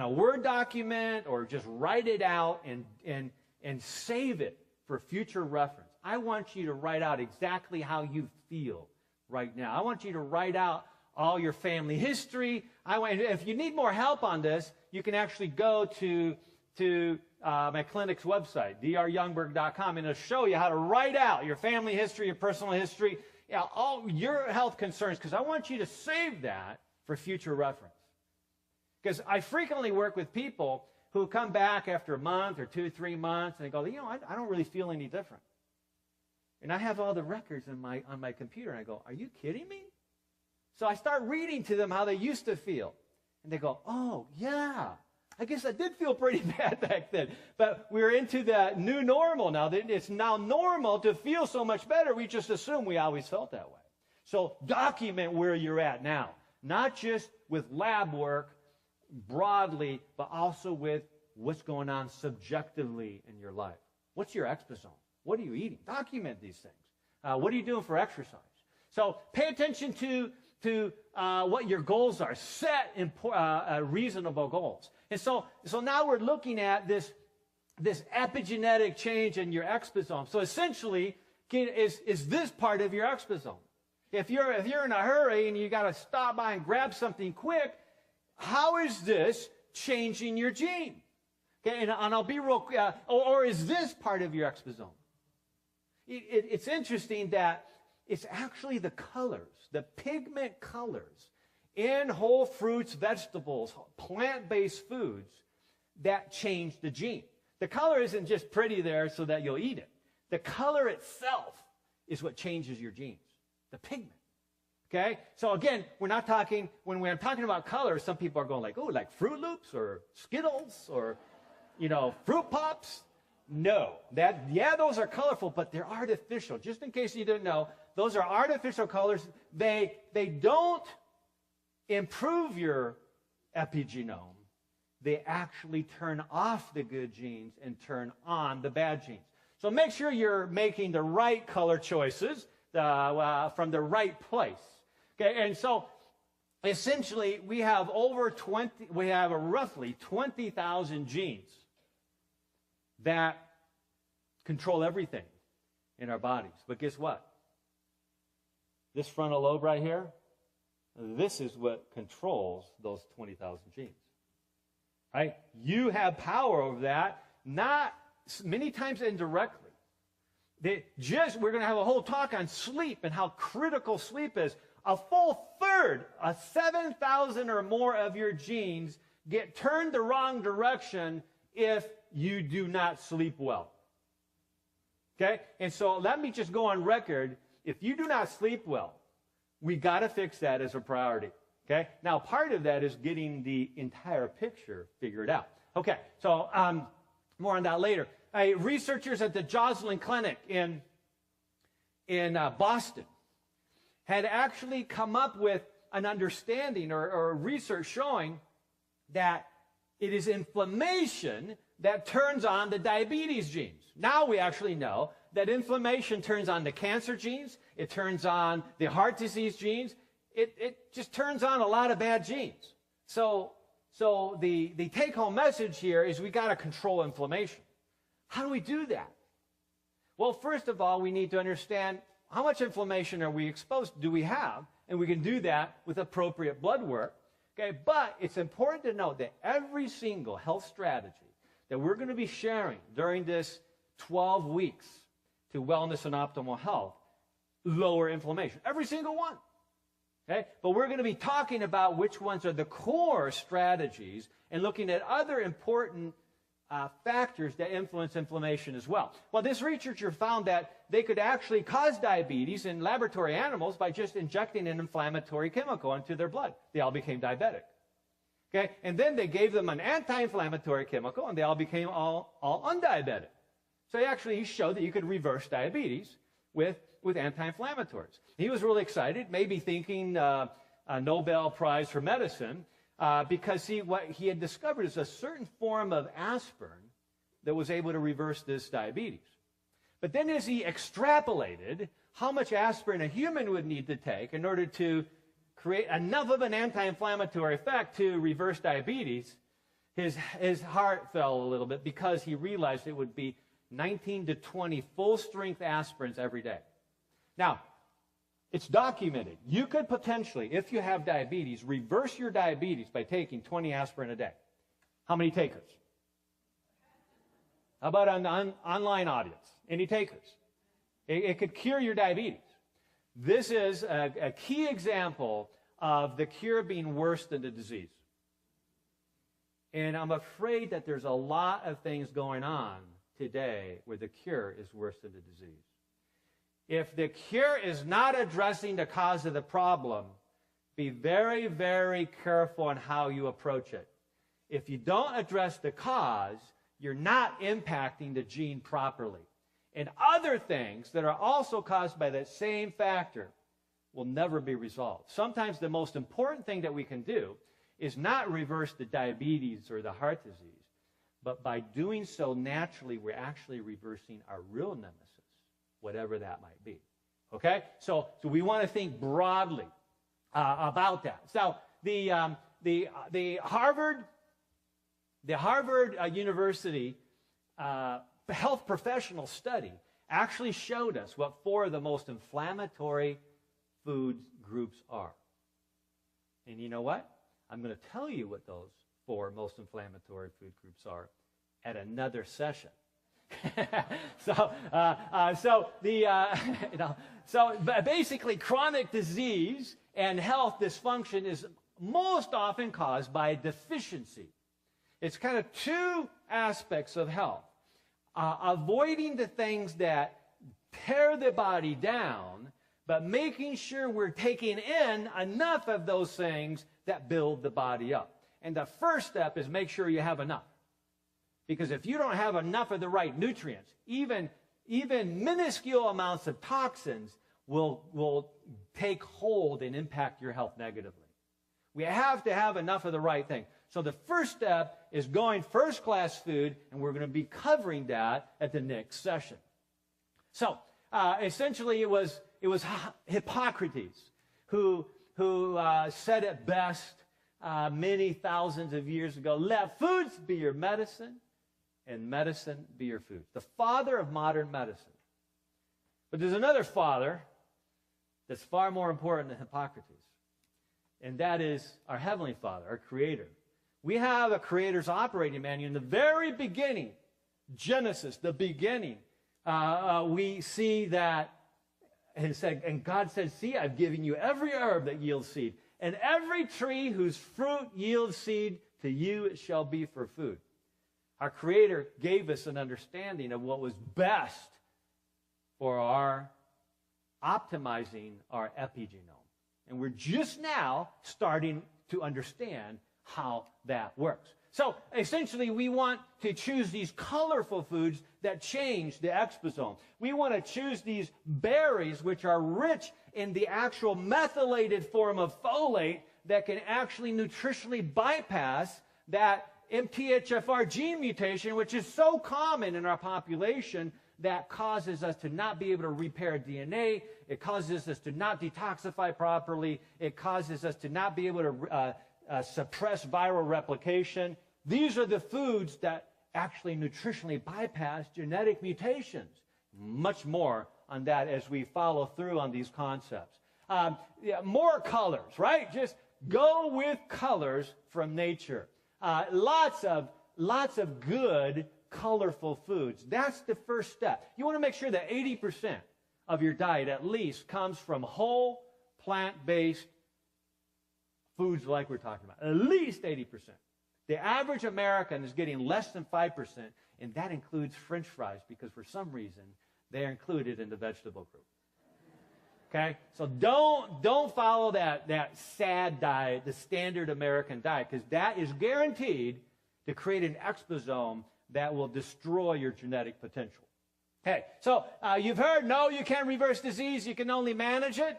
Word document or just write it out and save it for future reference. I want you to write out exactly how you feel right now. I want you to write out all your family history. If you need more help on this, you can actually go to my clinic's website, dryoungberg.com, and it'll show you how to write out your family history, your personal history, all your health concerns, because I want you to save that for future reference. Because I frequently work with people who come back after a month or 2, 3 months, and they go, I don't really feel any different. And I have all the records on my computer, and I go, are you kidding me? So I start reading to them how they used to feel. And they go, oh, yeah, I guess I did feel pretty bad back then. But we're into the new normal now. It's now normal to feel so much better. We just assume we always felt that way. So document where you're at now, not just with lab work, broadly, but also with what's going on subjectively in your life. What's your exposome? What are you eating? Document these things. What are you doing for exercise? So pay attention to what your goals are. Set reasonable goals. And so now we're looking at this epigenetic change in your exposome. So essentially, is this part of your exposome? If you're in a hurry and you got to stop by and grab something quick, how is this changing your gene? Okay, and I'll be real quick. Or is this part of your exposome? It's interesting that it's actually the colors, the pigment colors in whole fruits, vegetables, plant-based foods that change the gene. The color isn't just pretty there so that you'll eat it. The color itself is what changes your genes, the pigment. Okay? So again, when I'm talking about colors, some people are going like, oh, like Fruit Loops or Skittles or, Fruit Pops. No. Those are colorful, but they're artificial. Just in case you didn't know, those are artificial colors. They don't improve your epigenome. They actually turn off the good genes and turn on the bad genes. So make sure you're making the right color choices from the right place. Okay, and so essentially, we have roughly 20,000 genes that control everything in our bodies. But guess what? This frontal lobe right here, this is what controls those 20,000 genes. Right? You have power over that, not many times indirectly. We're going to have a whole talk on sleep and how critical sleep is. A full third, 7,000 or more of your genes get turned the wrong direction if you do not sleep well. Okay? And so let me just go on record. If you do not sleep well, we got to fix that as a priority. Okay? Now, part of that is getting the entire picture figured out. Okay, so more on that later. Researchers at the Joslin Clinic in Boston had actually come up with an understanding or research showing that it is inflammation that turns on the diabetes genes. Now we actually know that inflammation turns on the cancer genes, it turns on the heart disease genes, it just turns on a lot of bad genes. So the take-home message here is we got to control inflammation. How do we do that? Well, first of all, we need to understand how much inflammation are we exposed to, do we have, and we can do that with appropriate blood work. Okay, but it's important to note that every single health strategy that we're going to be sharing during this 12 weeks to wellness and optimal health lower inflammation. Every single one. Okay? But we're going to be talking about which ones are the core strategies and looking at other important factors that influence inflammation as well. Well, this researcher found that they could actually cause diabetes in laboratory animals by just injecting an inflammatory chemical into their blood. They all became diabetic. Okay? And then they gave them an anti-inflammatory chemical, and they all became all undiabetic. So he showed that you could reverse diabetes with anti-inflammatories. He was really excited, maybe thinking a Nobel Prize for medicine, because what he had discovered is a certain form of aspirin that was able to reverse this diabetes. But then as he extrapolated how much aspirin a human would need to take in order to create enough of an anti-inflammatory effect to reverse diabetes, his heart fell a little bit because he realized it would be 19 to 20 full-strength aspirins every day. Now, it's documented. You could potentially, if you have diabetes, reverse your diabetes by taking 20 aspirin a day. How many takers? How about an online audience? Any takers? It could cure your diabetes. This is a key example of the cure being worse than the disease. And I'm afraid that there's a lot of things going on today where the cure is worse than the disease. If the cure is not addressing the cause of the problem, be very, very careful on how you approach it. If you don't address the cause, you're not impacting the gene properly. And other things that are also caused by that same factor will never be resolved. Sometimes the most important thing that we can do is not reverse the diabetes or the heart disease, but by doing so naturally, we're actually reversing our real nemesis, whatever that might be. Okay? So we want to think broadly about that. So the Harvard University health professional study actually showed us what 4 of the most inflammatory food groups are. And you know what? I'm going to tell you what those 4 most inflammatory food groups are at another session. So basically, chronic disease and health dysfunction is most often caused by deficiency. It's kind of 2 aspects of health. Avoiding the things that tear the body down, but making sure we're taking in enough of those things that build the body up. And the first step is make sure you have enough. Because if you don't have enough of the right nutrients, even minuscule amounts of toxins will take hold and impact your health negatively. We have to have enough of the right thing. So the first step is going first-class food, and we're going to be covering that at the next session. So essentially, it was Hippocrates who who said it best many thousands of years ago, let foods be your medicine and medicine be your food. The father of modern medicine. But there's another father that's far more important than Hippocrates, and that is our Heavenly Father, our Creator. We have a Creator's operating manual. In the very beginning, Genesis, the beginning, we see that, and God said, see, I've given you every herb that yields seed, and every tree whose fruit yields seed, to you it shall be for food. Our Creator gave us an understanding of what was best for our optimizing our epigenome. And we're just now starting to understand how that works. So essentially, we want to choose these colorful foods that change the exposome. We want to choose these berries which are rich in the actual methylated form of folate that can actually nutritionally bypass that MTHFR gene mutation, which is so common in our population, that causes us to not be able to repair DNA. It causes us to not detoxify properly. It causes us to not be able to suppress viral replication. These are the foods that actually nutritionally bypass genetic mutations. Much more on that as we follow through on these concepts. More colors, right? Just go with colors from nature. Lots of good, colorful foods. That's the first step. You want to make sure that 80% of your diet at least comes from whole, plant-based foods like we're talking about. At least 80%. The average American is getting less than 5%, and that includes French fries because for some reason they're included in the vegetable group. Okay? So don't follow that sad diet, the standard American diet, because that is guaranteed to create an exposome that will destroy your genetic potential. Okay, so you've heard, no, you can't reverse disease, you can only manage it.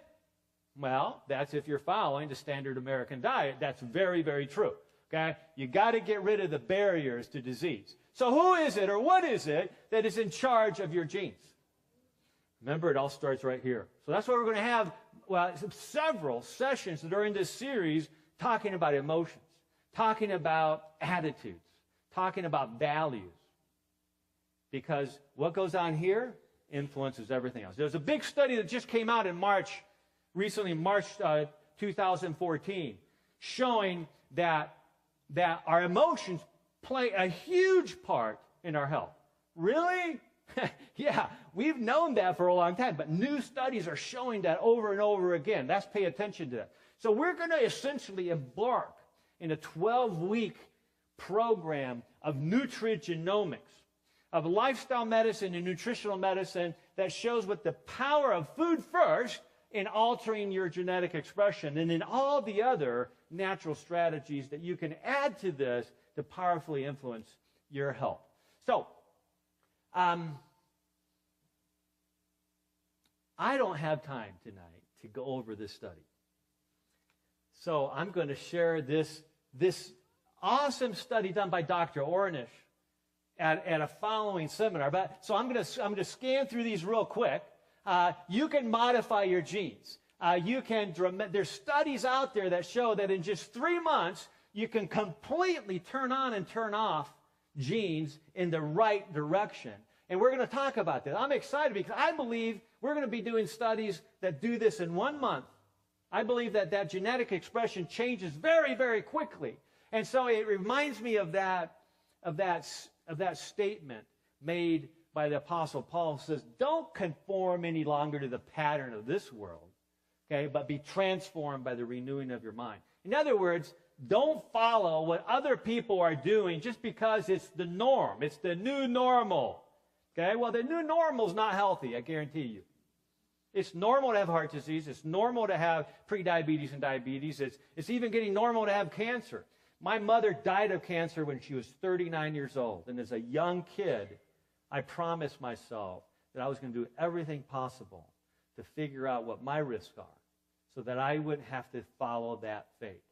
Well, that's if you're following the standard American diet. That's very, very true. Okay? You got to get rid of the barriers to disease. So who is it or what is it that is in charge of your genes? Remember, it all starts right here. So that's why we're going to have several sessions during this series talking about emotions, talking about attitudes, talking about values. Because what goes on here influences everything else. There's a big study that just came out in March 2014, showing that our emotions play a huge part in our health. Really? Yeah, we've known that for a long time, but new studies are showing that over and over again. Let's pay attention to that. So we're going to essentially embark in a 12-week program of nutrigenomics, of lifestyle medicine and nutritional medicine that shows what the power of food first in altering your genetic expression, and in all the other natural strategies that you can add to this to powerfully influence your health. So, I don't have time tonight to go over this study. So I'm going to share this awesome study done by Dr. Ornish at a following seminar. So I'm going to scan through these real quick. You can modify your genes. There's studies out there that show that in just 3 months, you can completely turn on and turn off genes in the right direction. And we're going to talk about that. I'm excited because I believe we're going to be doing studies that do this in 1 month. I believe that genetic expression changes very, very quickly. And so it reminds me of that statement made by the Apostle Paul, who says, don't conform any longer to the pattern of this world, okay, but be transformed by the renewing of your mind. In other words, don't follow what other people are doing just because it's the norm. It's the new normal. Okay? Well, the new normal is not healthy, I guarantee you. It's normal to have heart disease. It's normal to have prediabetes and diabetes. It's even getting normal to have cancer. My mother died of cancer when she was 39 years old. And as a young kid, I promised myself that I was going to do everything possible to figure out what my risks are so that I wouldn't have to follow that fate.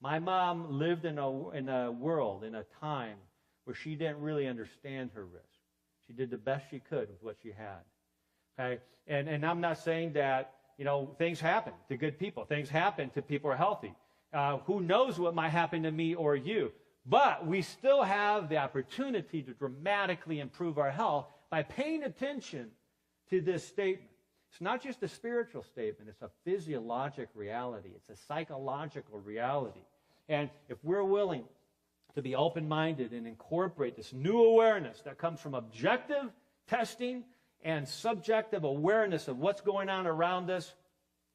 My mom lived in a world, in a time where she didn't really understand her risk. She did the best she could with what she had. Okay? And I'm not saying that things happen to good people. Things happen to people who are healthy. Who knows what might happen to me or you? But we still have the opportunity to dramatically improve our health by paying attention to this statement. It's not just a spiritual statement. It's a physiologic reality. It's a psychological reality. And if we're willing to be open-minded and incorporate this new awareness that comes from objective testing and subjective awareness of what's going on around us,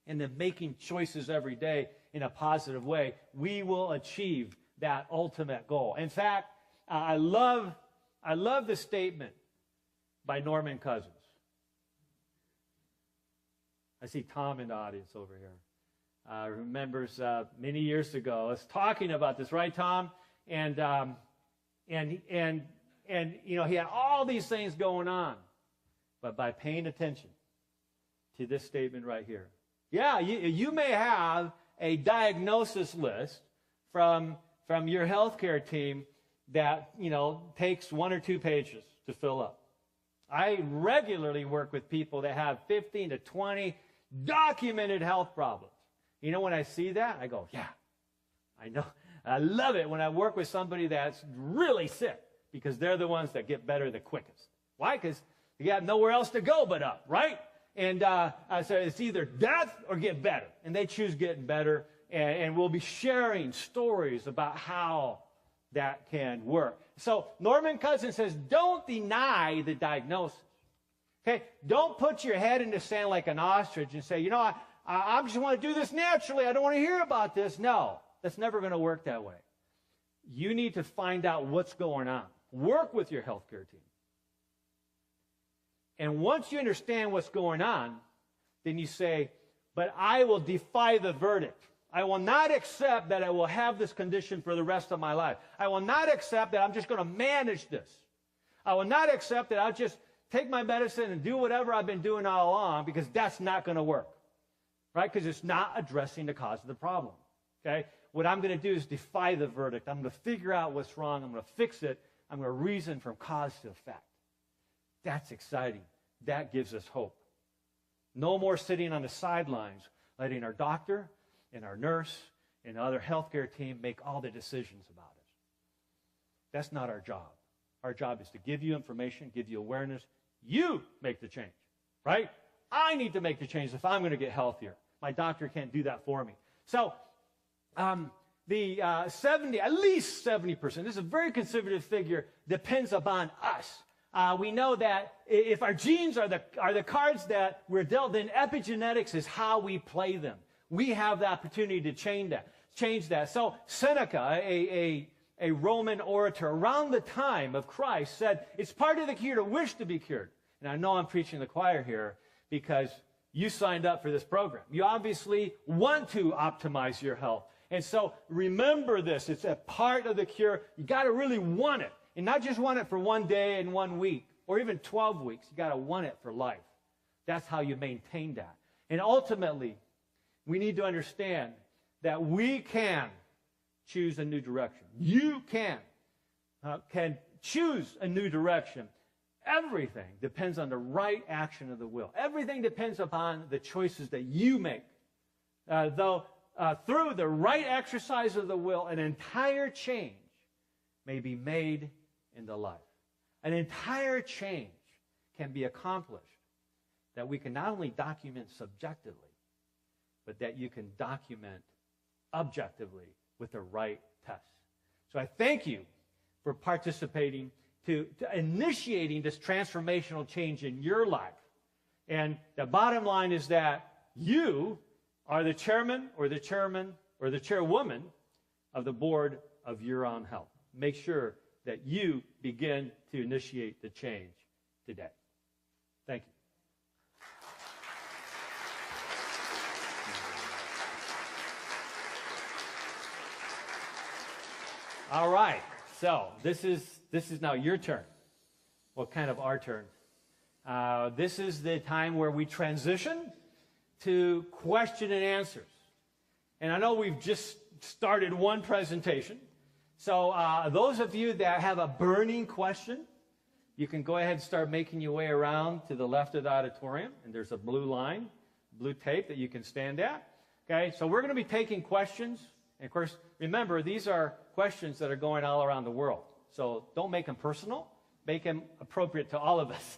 and then making choices every day in a positive way, we will achieve that ultimate goal. In fact, I love the statement by Norman Cousins. I see Tom in the audience over here. Remembers many years ago us talking about this, right, Tom? And he had all these things going on, but by paying attention to this statement right here, yeah, you may have a diagnosis list from your healthcare team that takes 1 or 2 pages to fill up. I regularly work with people that have 15 to 20 documented health problems. When I see that, I go, yeah, I know. I love it when I work with somebody that's really sick, because they're the ones that get better the quickest. Why? Because you got nowhere else to go but up, right? And so it's either death or get better. And they choose getting better. And we'll be sharing stories about how that can work. So Norman Cousins says, don't deny the diagnosis. Okay? Don't put your head in the sand like an ostrich and say, I just want to do this naturally. I don't want to hear about this. No, that's never going to work that way. You need to find out what's going on. Work with your healthcare team. And once you understand what's going on, then you say, but I will defy the verdict. I will not accept that I will have this condition for the rest of my life. I will not accept that I'm just going to manage this. I will not accept that I'll just take my medicine and do whatever I've been doing all along, because that's not going to work, right? Because it's not addressing the cause of the problem, okay? What I'm going to do is defy the verdict. I'm going to figure out what's wrong. I'm going to fix it. I'm going to reason from cause to effect. That's exciting. That gives us hope. No more sitting on the sidelines, letting our doctor and our nurse and other healthcare team make all the decisions about us. That's not our job. Our job is to give you information, give you awareness. You make the change, right? I need to make the change if I'm going to get healthier. My doctor can't do that for me. So at least 70%, this is a very conservative figure, depends upon us. We know that if our genes are the cards that we're dealt, then epigenetics is how we play them. We have the opportunity to change that. So Seneca, a Roman orator around the time of Christ, said, it's part of the cure to wish to be cured. And I know I'm preaching the choir here because you signed up for this program. You obviously want to optimize your health. And so remember this. It's a part of the cure. You got to really want it. And not just want it for one day and 1 week or even 12 weeks. You got to want it for life. That's how you maintain that. And ultimately, we need to understand that we can choose a new direction. You can choose a new direction. Everything depends on the right action of the will. Everything depends upon the choices that you make. Through the right exercise of the will, an entire change may be made in the life. An entire change can be accomplished that we can not only document subjectively, but that you can document objectively with the right test. So I thank you for participating, to initiating this transformational change in your life. And the bottom line is that you are the chairman or the chairwoman of the board of your own health. Make sure that you begin to initiate the change today. Thank you. All right, so this is now your turn. Well, kind of our turn. This is the time where we transition to question and answers. And I know we've just started one presentation. So those of you that have a burning question, you can go ahead and start making your way around to the left of the auditorium, and there's a blue line blue tape that you can stand at. Okay, so we're going to be taking questions. And of course, remember, these are questions that are going all around the world. So don't make them personal. Make them appropriate to all of us.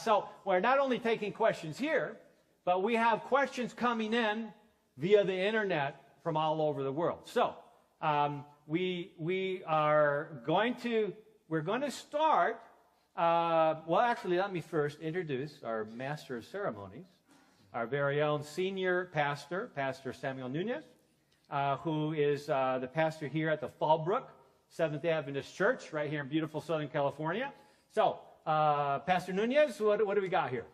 So we're not only taking questions here, but we have questions coming in via the internet from all over the world. So we're going to start. Well, actually, let me first introduce our Master of Ceremonies, our very own senior pastor, Pastor Samuel Nunez, who is the pastor here at the Fallbrook Seventh-day Adventist Church right here in beautiful Southern California. So, Pastor Nunez, what do we got here?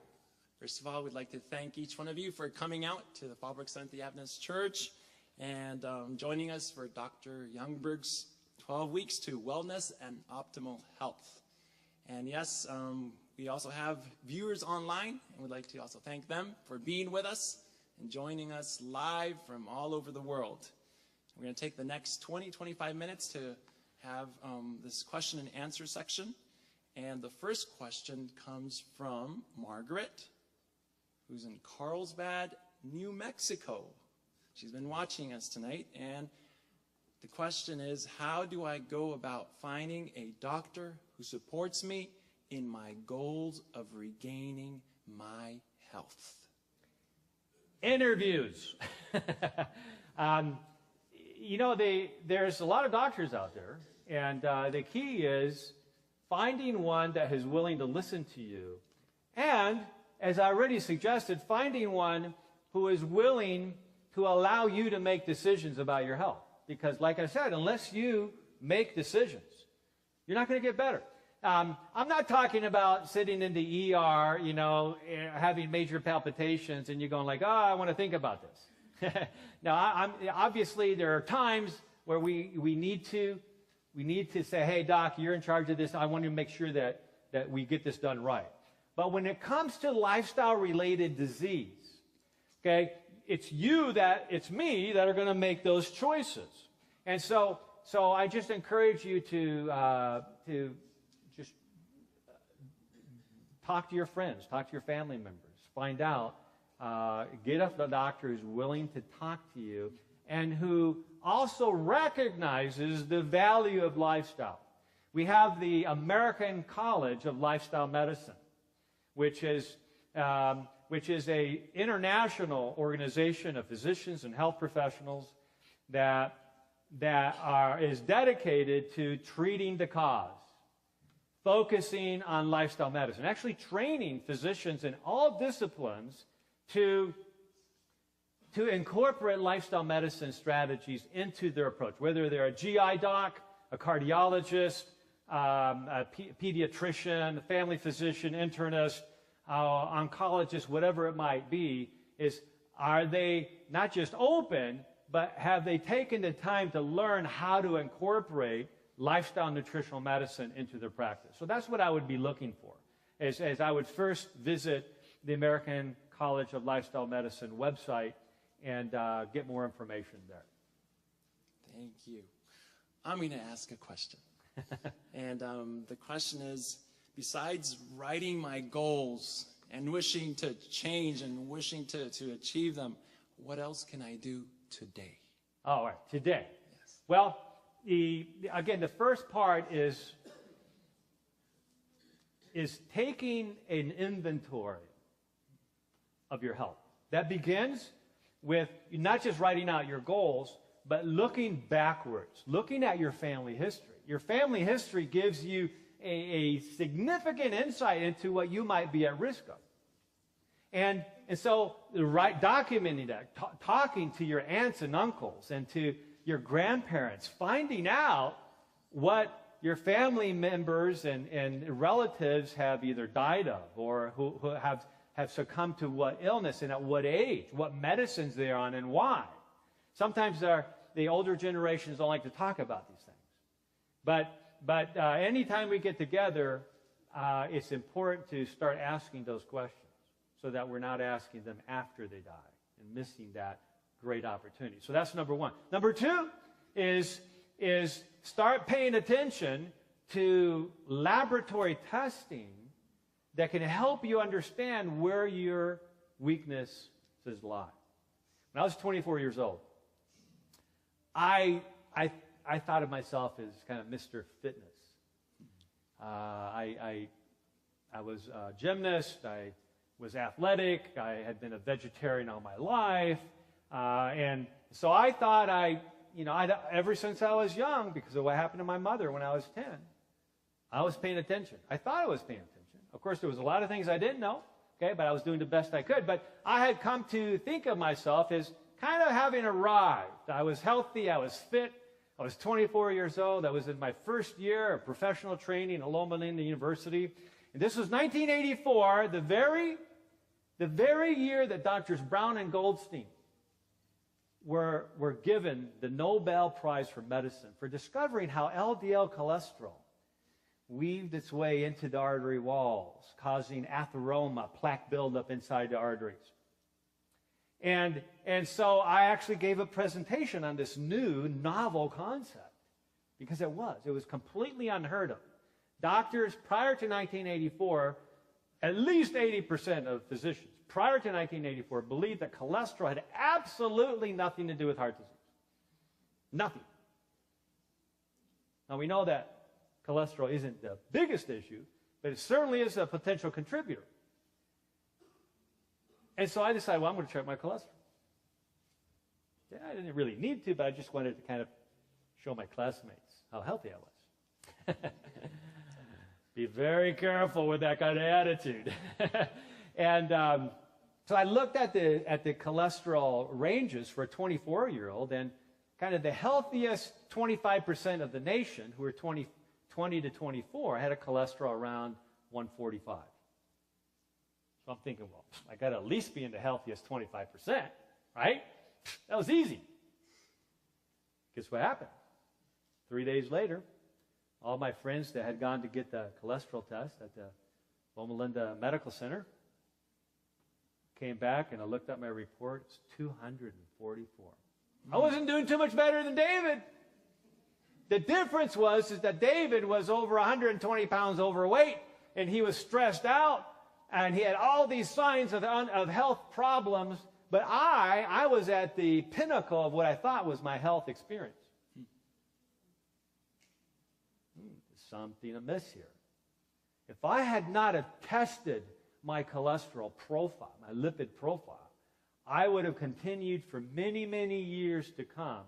First of all, we'd like to thank each one of you for coming out to the Fallbrook Seventh-day Adventist Church and joining us for Dr. Youngberg's 12 Weeks to Wellness and Optimal Health. And yes, we also have viewers online, and we'd like to also thank them for being with us and joining us live from all over the world. We're going to take the next 20-25 minutes to have this question and answer section. And the first question comes from Margaret, who's in Carlsbad, New Mexico. She's been watching us tonight, and the question is, how do I go about finding a doctor who supports me in my goals of regaining my health? Interviews. You know, there's a lot of doctors out there, and the key is finding one that is willing to listen to you, and, as I already suggested, finding one who is willing to allow you to make decisions about your health. Because, like I said, unless you make decisions, you're not going to get better. I'm not talking about sitting in the ER, you know, having major palpitations, and you're going like, oh, I want to think about this. Now, obviously, there are times where we need to say, hey, doc, you're in charge of this. I want to make sure that we get this done right. But when it comes to lifestyle-related disease, okay, it's me that are going to make those choices. And so I just encourage you to just talk to your friends, talk to your family members, find out, get a doctor who's willing to talk to you and who also recognizes the value of lifestyle. We have the American College of Lifestyle Medicine, which is a international organization of physicians and health professionals that is dedicated to treating the cause, focusing on lifestyle medicine, actually training physicians in all disciplines to incorporate lifestyle medicine strategies into their approach, whether they're a GI doc, a cardiologist, a pediatrician, a family physician, internist, oncologist, whatever it might be, are they not just open, but have they taken the time to learn how to incorporate lifestyle nutritional medicine into their practice? So that's what I would be looking for, as I would first visit the American College of Lifestyle Medicine website and get more information there. Thank you. I'm going to ask a question. And the question is, besides writing my goals and wishing to change and wishing to achieve them, what else can I do today? All right, today. Yes. Well, again, the first part is taking an inventory of your health. That begins with not just writing out your goals, but looking backwards, looking at your family history. Your family history gives you a significant insight into what you might be at risk of. And so documenting that, talking to your aunts and uncles and to your grandparents, finding out what your family members and relatives have either died of or who have succumbed to what illness and at what age, what medicines they're on and why. Sometimes the older generations don't like to talk about these things. But anytime we get together, it's important to start asking those questions so that we're not asking them after they die and missing that great opportunity. So that's number one. Number two is start paying attention to laboratory testing that can help you understand where your weaknesses says lie. When I was 24 years old, I thought of myself as kind of Mr. Fitness. I was a gymnast. I was athletic. I had been a vegetarian all my life. And so I thought ever since I was young, because of what happened to my mother when I was 10, I was paying attention. I thought I was paying attention. Of course, there was a lot of things I didn't know, okay, but I was doing the best I could. But I had come to think of myself as kind of having arrived. I was healthy. I was fit. I was 24 years old. I was in my first year of professional training at Loma Linda University. And this was 1984, the very year that Drs. Brown and Goldstein were given the Nobel Prize for Medicine for discovering how LDL cholesterol weaved its way into the artery walls, causing atheroma, plaque buildup inside the arteries. And so I actually gave a presentation on this new, novel concept, because it was completely unheard of. Doctors prior to 1984, at least 80% of physicians prior to 1984 believed that cholesterol had absolutely nothing to do with heart disease. Nothing. Now we know that cholesterol isn't the biggest issue, but it certainly is a potential contributor. And so I decided, well, I'm going to check my cholesterol. Yeah, I didn't really need to, but I just wanted to kind of show my classmates how healthy I was. Be very careful with that kind of attitude. And so I looked at the cholesterol ranges for a 24-year-old, and kind of the healthiest 25% of the nation, who were 20 to 24, had a cholesterol around 145. So I'm thinking, well, I got to at least be in the healthiest 25%, right? That was easy. Guess what happened? 3 days later, all my friends that had gone to get the cholesterol test at the Loma Linda Medical Center came back, and I looked at my report. It's 244. I wasn't doing too much better than David. The difference was that David was over 120 pounds overweight, and he was stressed out, and he had all these signs of health problems, but I was at the pinnacle of what I thought was my health experience. There's something amiss here. If I had not have tested my cholesterol profile, my lipid profile, I would have continued for many, many years to come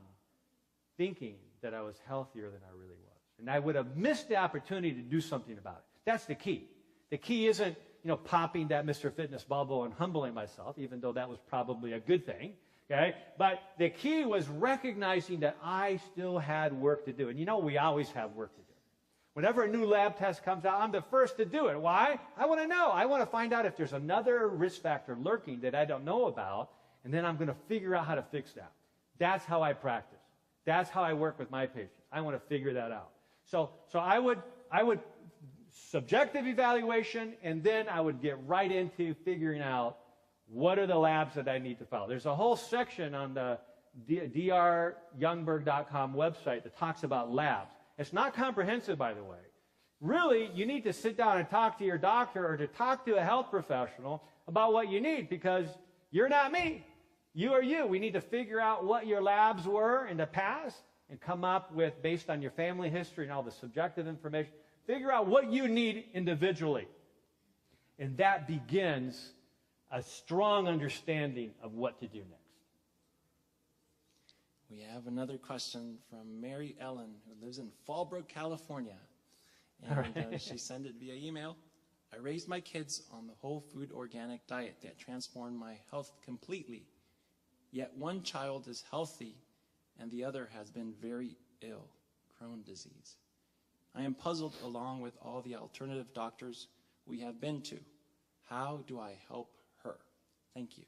thinking that I was healthier than I really was. And I would have missed the opportunity to do something about it. That's the key. The key isn't, popping that Mr. Fitness bubble and humbling myself, even though that was probably a good thing, okay? But the key was recognizing that I still had work to do. And we always have work to do. Whenever a new lab test comes out, I'm the first to do it. Why? I want to know. I want to find out if there's another risk factor lurking that I don't know about, and then I'm going to figure out how to fix that. That's how I practice. That's how I work with my patients. I want to figure that out. So I would subjective evaluation, and then I would get right into figuring out what are the labs that I need to follow. There's a whole section on the dryoungberg.com website that talks about labs. It's not comprehensive, by the way. Really, you need to sit down and talk to your doctor or to talk to a health professional about what you need, because you're not me. You are you. We need to figure out what your labs were in the past and come up with, based on your family history and all the subjective information, figure out what you need individually. And that begins a strong understanding of what to do next. We have another question from Mary Ellen, who lives in Fallbrook, California. And she sent it via email. I raised my kids on the whole food organic diet that transformed my health completely. Yet one child is healthy and the other has been very ill, Crohn's disease. I am puzzled along with all the alternative doctors we have been to. How do I help her? Thank you.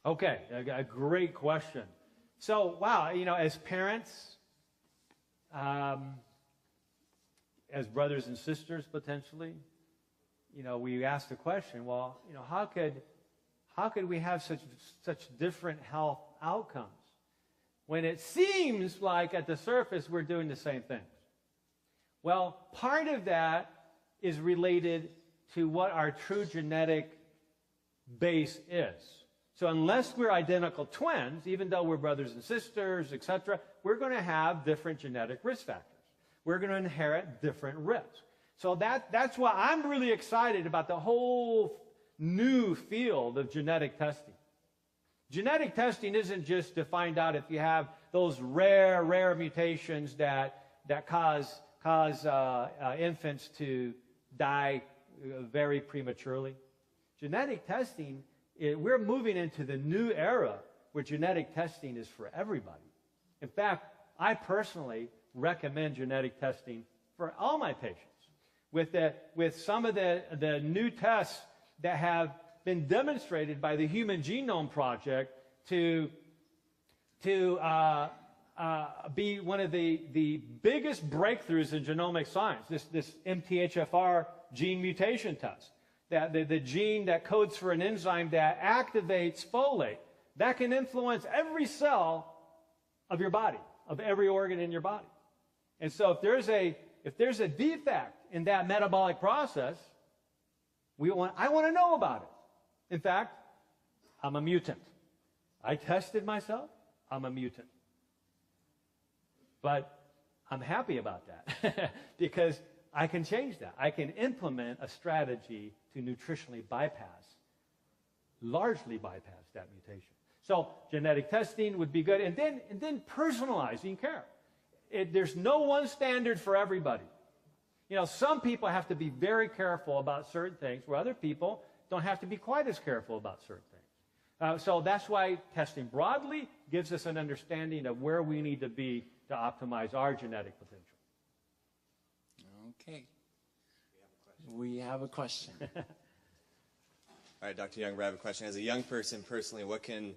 Okay, a great question. So, wow, as parents, as brothers and sisters potentially, we ask the question, well, how could we have such different health outcomes when it seems like at the surface we're doing the same things? Well, part of that is related to what our true genetic base is. So unless we're identical twins, even though we're brothers and sisters, etc., we're going to have different genetic risk factors. We're going to inherit different risks. So that's why I'm really excited about the whole new field of genetic testing. Genetic testing isn't just to find out if you have those rare mutations that cause infants to die very prematurely. Genetic testing, we're moving into the new era where genetic testing is for everybody. In fact, I personally recommend genetic testing for all my patients. With some of the new tests that have been demonstrated by the Human Genome Project to be one of the biggest breakthroughs in genomic science, this MTHFR gene mutation test, that the gene that codes for an enzyme that activates folate, that can influence every cell of your body, of every organ in your body. And so if there's a defect in that metabolic process, I want to know about it. In fact, I'm a mutant. I tested myself. I'm a mutant. But I'm happy about that because I can change that. I can implement a strategy to nutritionally largely bypass that mutation. So genetic testing would be good. And then personalizing care. There's no one standard for everybody. Some people have to be very careful about certain things, where other people don't have to be quite as careful about certain things. So that's why testing broadly gives us an understanding of where we need to be to optimize our genetic potential. Okay. We have a question. All right, Dr. Youngberg, I have a question. As a young person personally, what can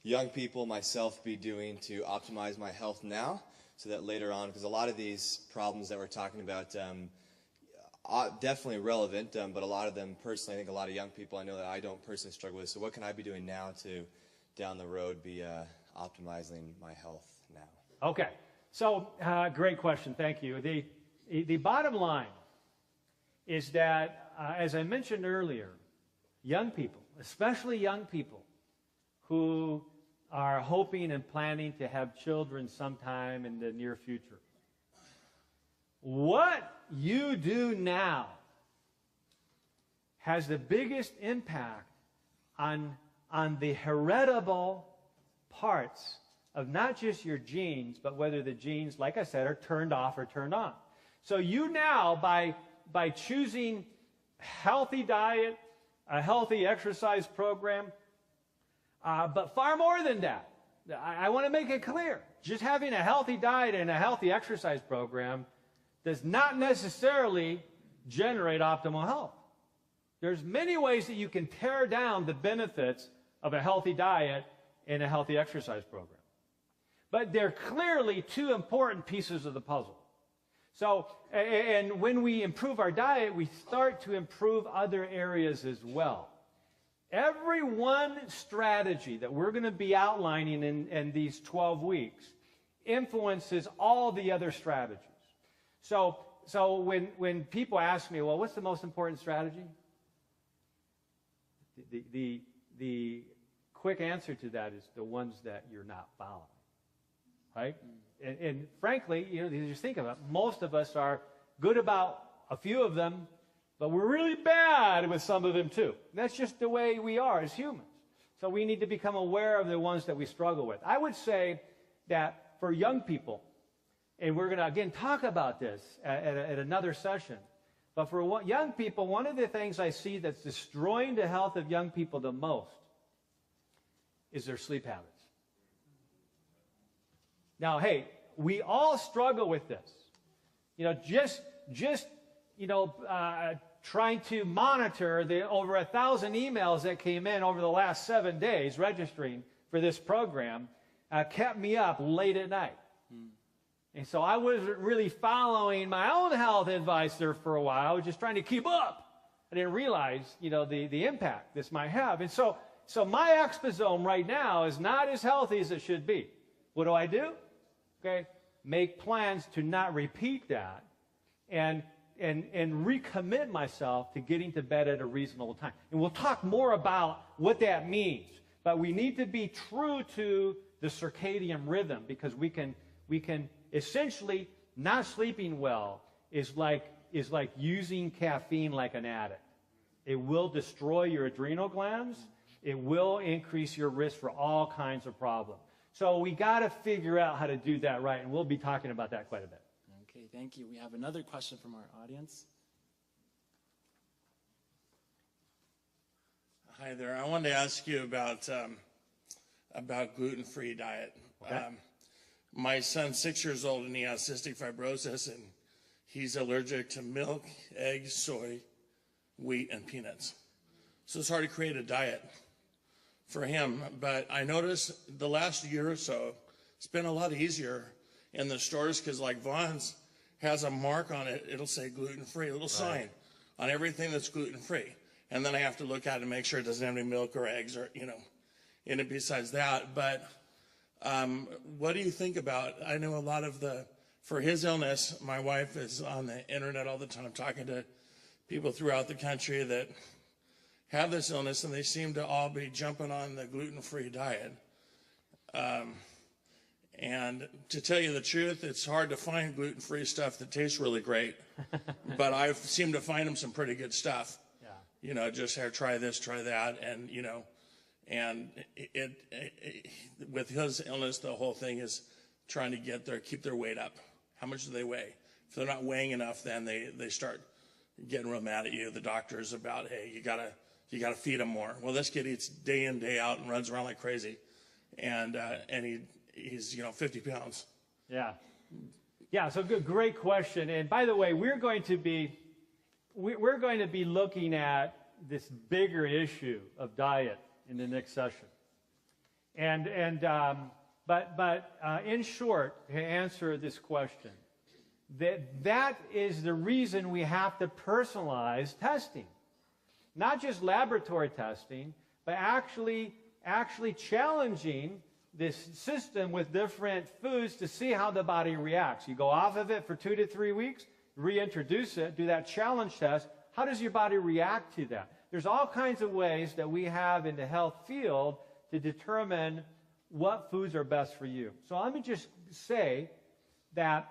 young people, myself, be doing to optimize my health now so that later on, because a lot of these problems that we're talking about are definitely relevant, but a lot of them personally, I think a lot of young people, I know that I don't personally struggle with. So what can I be doing now to, down the road, be optimizing my health now? Okay. So great question. Thank you. The bottom line is that, as I mentioned earlier, young people, especially young people who are hoping and planning to have children sometime in the near future, what you do now has the biggest impact on the heritable parts of not just your genes, but whether the genes, like I said, are turned off or turned on. So you now, by choosing healthy diet, a healthy exercise program, but far more than that, I want to make it clear, just having a healthy diet and a healthy exercise program does not necessarily generate optimal health. There's many ways that you can tear down the benefits of a healthy diet and a healthy exercise program. But they're clearly two important pieces of the puzzle. So, and when we improve our diet, we start to improve other areas as well. Every one strategy that we're going to be outlining in these 12 weeks influences all the other strategies. So when people ask me, well, what's the most important strategy? The quick answer to that is the ones that you're not following, right? And frankly, you just think of it. Most of us are good about a few of them, but we're really bad with some of them too. And that's just the way we are as humans. So we need to become aware of the ones that we struggle with. I would say that for young people, and we're going to, again, talk about this at another session, but for young people, one of the things I see that's destroying the health of young people the most is their sleep habits. Now, hey, we all struggle with this. Trying to monitor the over 1,000 emails that came in over the last 7 days registering for this program kept me up late at night. And so I wasn't really following my own health advice there for a while. I was just trying to keep up. I didn't realize, the impact this might have. And so my exposome right now is not as healthy as it should be. What do? Okay, make plans to not repeat that and recommit myself to getting to bed at a reasonable time. And we'll talk more about what that means. But we need to be true to the circadian rhythm, because we can essentially, not sleeping well is like using caffeine like an addict. It will destroy your adrenal glands. It will increase your risk for all kinds of problems. So we got to figure out how to do that right, and we'll be talking about that quite a bit. Okay, thank you. We have another question from our audience. Hi there. I wanted to ask you about gluten-free diet. Okay. My son's 6 years old, and he has cystic fibrosis, and he's allergic to milk, eggs, soy, wheat, and peanuts. So it's hard to create a diet for him. But I noticed the last year or so, it's been a lot easier in the stores, because like Vaughn's has a mark on it. It'll say gluten-free, a little sign on everything that's gluten-free. And then I have to look at it and make sure it doesn't have any milk or eggs or, in it besides that. But what do you think about, I know a lot of for his illness, my wife is on the internet all the time talking to people throughout the country that have this illness, and they seem to all be jumping on the gluten-free diet. And to tell you the truth, it's hard to find gluten-free stuff that tastes really great. But I've seemed to find them some pretty good stuff. Yeah. Just here, try this, try that, and and with his illness, the whole thing is trying to keep their weight up. How much do they weigh? If they're not weighing enough, then they start getting real mad at you, the doctors, about, hey, you gotta feed him more. Well, this kid eats day in, day out and runs around like crazy, and he's 50 pounds. Yeah. Yeah, so great question. And by the way, we're going to be looking at this bigger issue of diet in the next session. But in short, to answer this question, that is the reason we have to personalize testing. Not just laboratory testing, but actually challenging this system with different foods to see how the body reacts. You go off of it for 2 to 3 weeks, reintroduce it, do that challenge test. How does your body react to that? There's all kinds of ways that we have in the health field to determine what foods are best for you. So let me just say that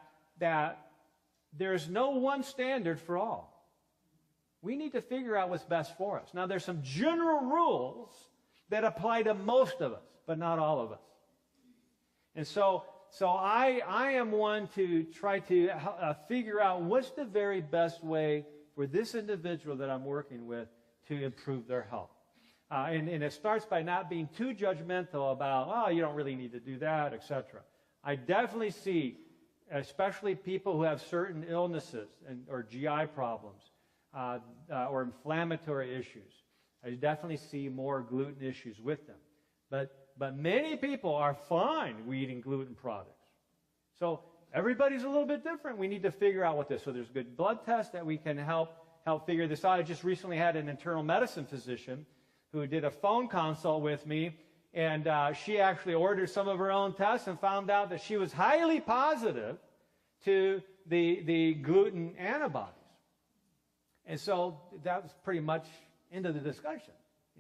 there's no one standard for all. We need to figure out what's best for us. Now, there's some general rules that apply to most of us, but not all of us. And so I am one to try to figure out what's the very best way for this individual that I'm working with to improve their health. And it starts by not being too judgmental about, you don't really need to do that, etc. I definitely see, especially people who have certain illnesses or GI problems or inflammatory issues, I definitely see more gluten issues with them. But many people are fine eating gluten products. So everybody's a little bit different. We need to figure out what this. So there's good blood tests that we can help figure this out. I just recently had an internal medicine physician who did a phone consult with me, and she actually ordered some of her own tests and found out that she was highly positive to the gluten antibodies. And so that was pretty much into the discussion.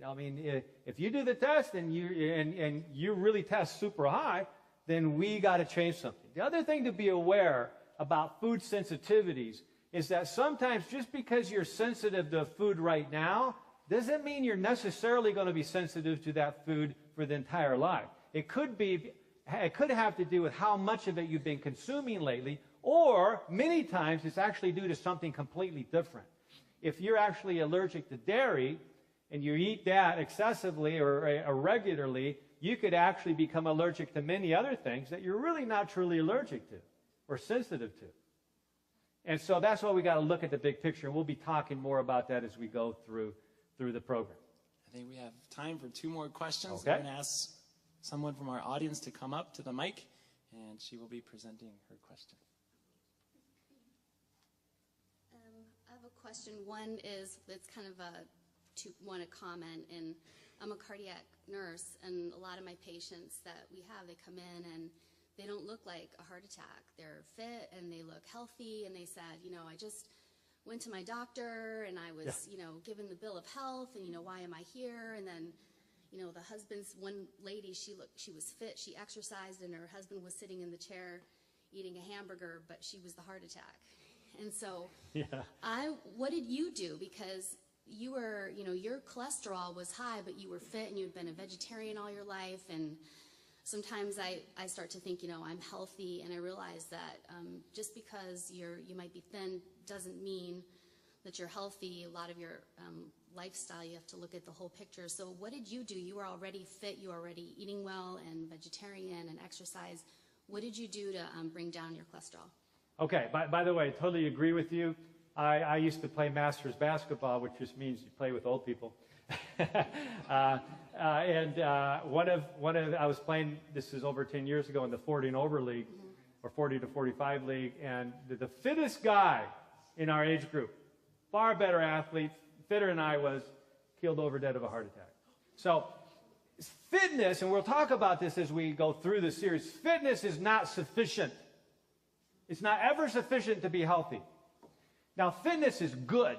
If you do the test and you really test super high, then we got to change something. The other thing to be aware about food sensitivities is that sometimes just because you're sensitive to food right now doesn't mean you're necessarily going to be sensitive to that food for the entire life. It could have to do with how much of it you've been consuming lately, or many times it's actually due to something completely different. If you're actually allergic to dairy and you eat that excessively or regularly, you could actually become allergic to many other things that you're really not truly allergic to or sensitive to. And so that's why we got to look at the big picture. And we'll be talking more about that as we go through the program. I think we have time for 2 more questions. Okay. I'm going to ask someone from our audience to come up to the mic, and she will be presenting her question. I have a question. One is, it's kind of a comment, and I'm a cardiac nurse, and a lot of my patients that we have, they come in and they don't look like a heart attack. They're fit and they look healthy, and they said, I just went to my doctor and I was, given the bill of health, and why am I here? And then, you know, the husband's, one lady, she was fit, she exercised, and her husband was sitting in the chair eating a hamburger, but she was the heart attack. And so Yeah. what did you do? Because you were, you know, your cholesterol was high, but you were fit and you had been a vegetarian all your life. And sometimes I start to think, you know, I'm healthy, and I realize that just because you might be thin doesn't mean that you're healthy. A lot of your lifestyle, you have to look at the whole picture. So what did you do? You were already fit, you were already eating well and vegetarian and exercise. What did you do to bring down your cholesterol? Okay, by the way, I totally agree with you. I used to play Masters basketball, which just means you play with old people. I was playing, this is over 10 years ago, in the 40 and over league, or 40 to 45 league, and the fittest guy in our age group, far better athlete, fitter than I was, killed over dead of a heart attack. So fitness, and we'll talk about this as we go through the series, fitness is not sufficient. It's not ever sufficient to be healthy. Now, fitness is good.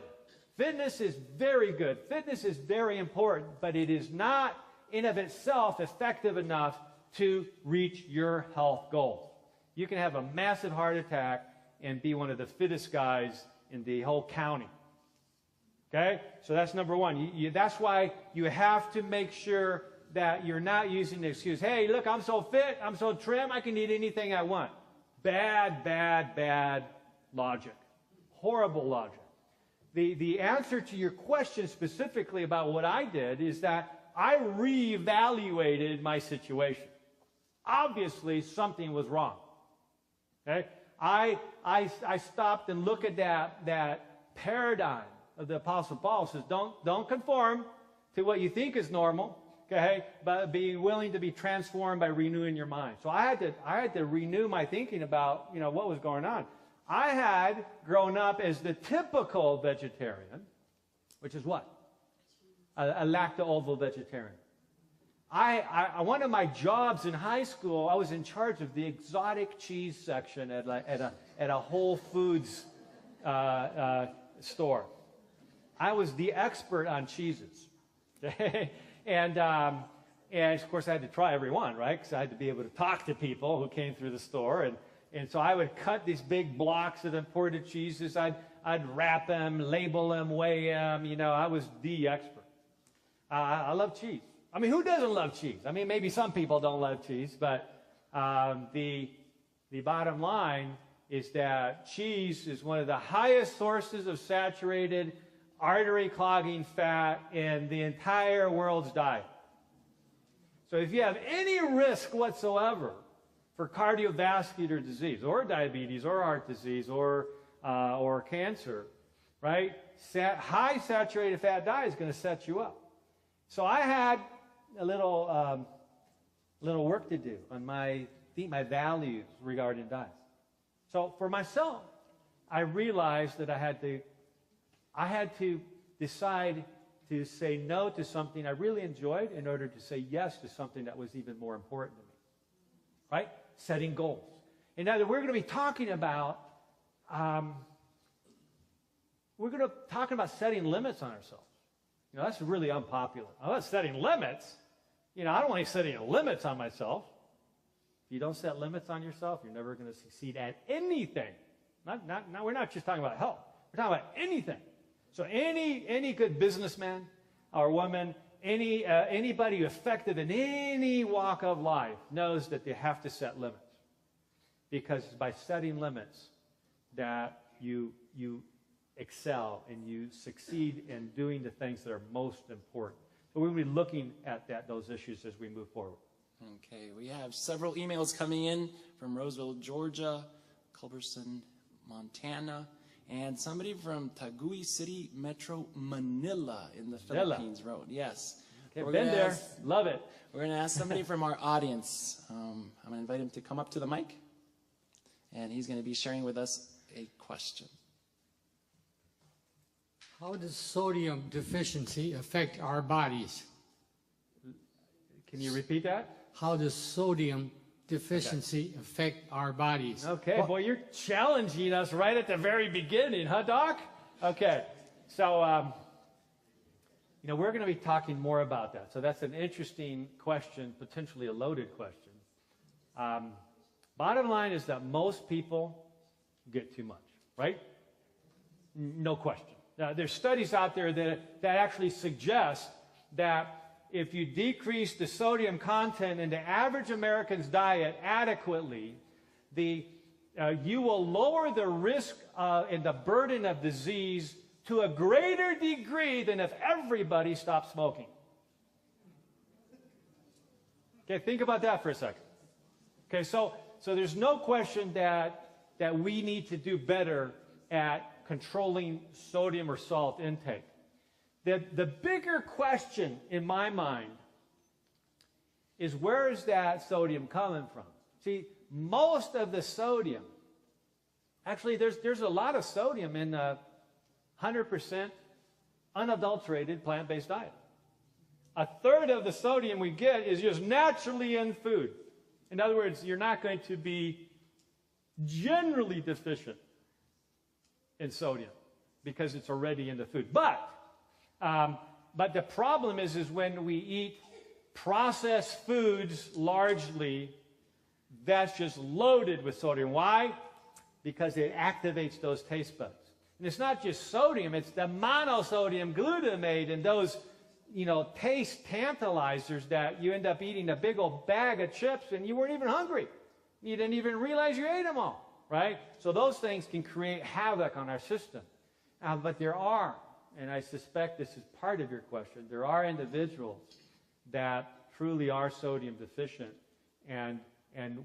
Fitness is very good. Fitness is very important, but it is not in of itself effective enough to reach your health goals. You can have a massive heart attack and be one of the fittest guys in the whole county. Okay? So that's number one. That's why you have to make sure that you're not using the excuse, hey, look, I'm so fit, I'm so trim, I can eat anything I want. Bad logic. Horrible logic. The answer to your question specifically about what I did is that I reevaluated my situation. Obviously, something was wrong. Okay? I stopped and looked at that paradigm of the Apostle Paul. Says, don't conform to what you think is normal, okay? But be willing to be transformed by renewing your mind. So I had to renew my thinking about, you know, what was going on. I had grown up as the typical vegetarian, which is what? A lacto-ovo vegetarian. One of my jobs in high school, I was in charge of the exotic cheese section at a Whole Foods store. I was the expert on cheeses. and of course, I had to try every one, right? Because I had to be able to talk to people who came through the store. And so I would cut these big blocks of imported cheeses. I'd wrap them, label them, weigh them. You know, I was the expert. I love cheese. I mean, who doesn't love cheese? I mean, maybe some people don't love cheese, but the bottom line is that cheese is one of the highest sources of saturated artery-clogging fat in the entire world's diet. So if you have any risk whatsoever for cardiovascular disease or diabetes or heart disease or cancer, right? High saturated fat diet is going to set you up. So I had a little work to do on my values regarding diet. So for myself, I realized that I had to decide to say no to something I really enjoyed in order to say yes to something that was even more important to me. Right? Setting goals. And now that we're going to be talking about, setting limits on ourselves. You know, that's really unpopular. I'm not setting limits. You know, I don't want to set any limits on myself. If you don't set limits on yourself, you're never going to succeed at anything. We're not just talking about health. We're talking about anything. So any good businessman or woman, anybody effective in any walk of life knows that they have to set limits. Because it's by setting limits that you excel and you succeed in doing the things that are most important. So we'll be looking at those issues as we move forward. Okay, we have several emails coming in from Roseville, Georgia, Culberson, Montana, and somebody from Taguig City, Metro Manila in the Philippines wrote. Yes. Okay, been there. Love it. We're going to ask somebody from our audience. I'm going to invite him to come up to the mic, and he's going to be sharing with us a question. How does sodium deficiency affect our bodies? Can you repeat that? How does sodium deficiency affect our bodies? Okay, boy, you're challenging us right at the very beginning, huh, Doc? Okay, so we're going to be talking more about that. So that's an interesting question, potentially a loaded question. Bottom line is that most people get too much, right? No question. There's studies out there that actually suggest that if you decrease the sodium content in the average American's diet adequately, you will lower the risk and the burden of disease to a greater degree than if everybody stopped smoking. Okay, think about that for a second. Okay, so there's no question that we need to do better at controlling sodium or salt intake. The bigger question in my mind is, where is that sodium coming from? See, most of the sodium, actually there's a lot of sodium in 100% unadulterated plant-based diet. A third of the sodium we get is just naturally in food. In other words, you're not going to be generally deficient in sodium because it's already in the food. But the problem is when we eat processed foods largely, that's just loaded with sodium. Why? Because it activates those taste buds. And it's not just sodium, it's the monosodium glutamate and those, taste tantalizers that you end up eating a big old bag of chips and you weren't even hungry. You didn't even realize you ate them all, right? So those things can create havoc on our system. But there are, and I suspect this is part of your question, there are individuals that truly are sodium deficient, and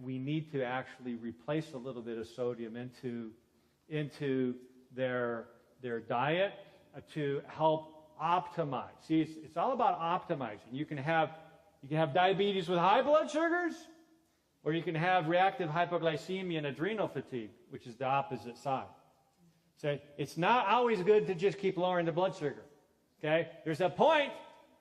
we need to actually replace a little bit of sodium into their diet to help optimize. See, it's all about optimizing. You can have diabetes with high blood sugars, or you can have reactive hypoglycemia and adrenal fatigue, which is the opposite side. So it's not always good to just keep lowering the blood sugar. Okay? There's a point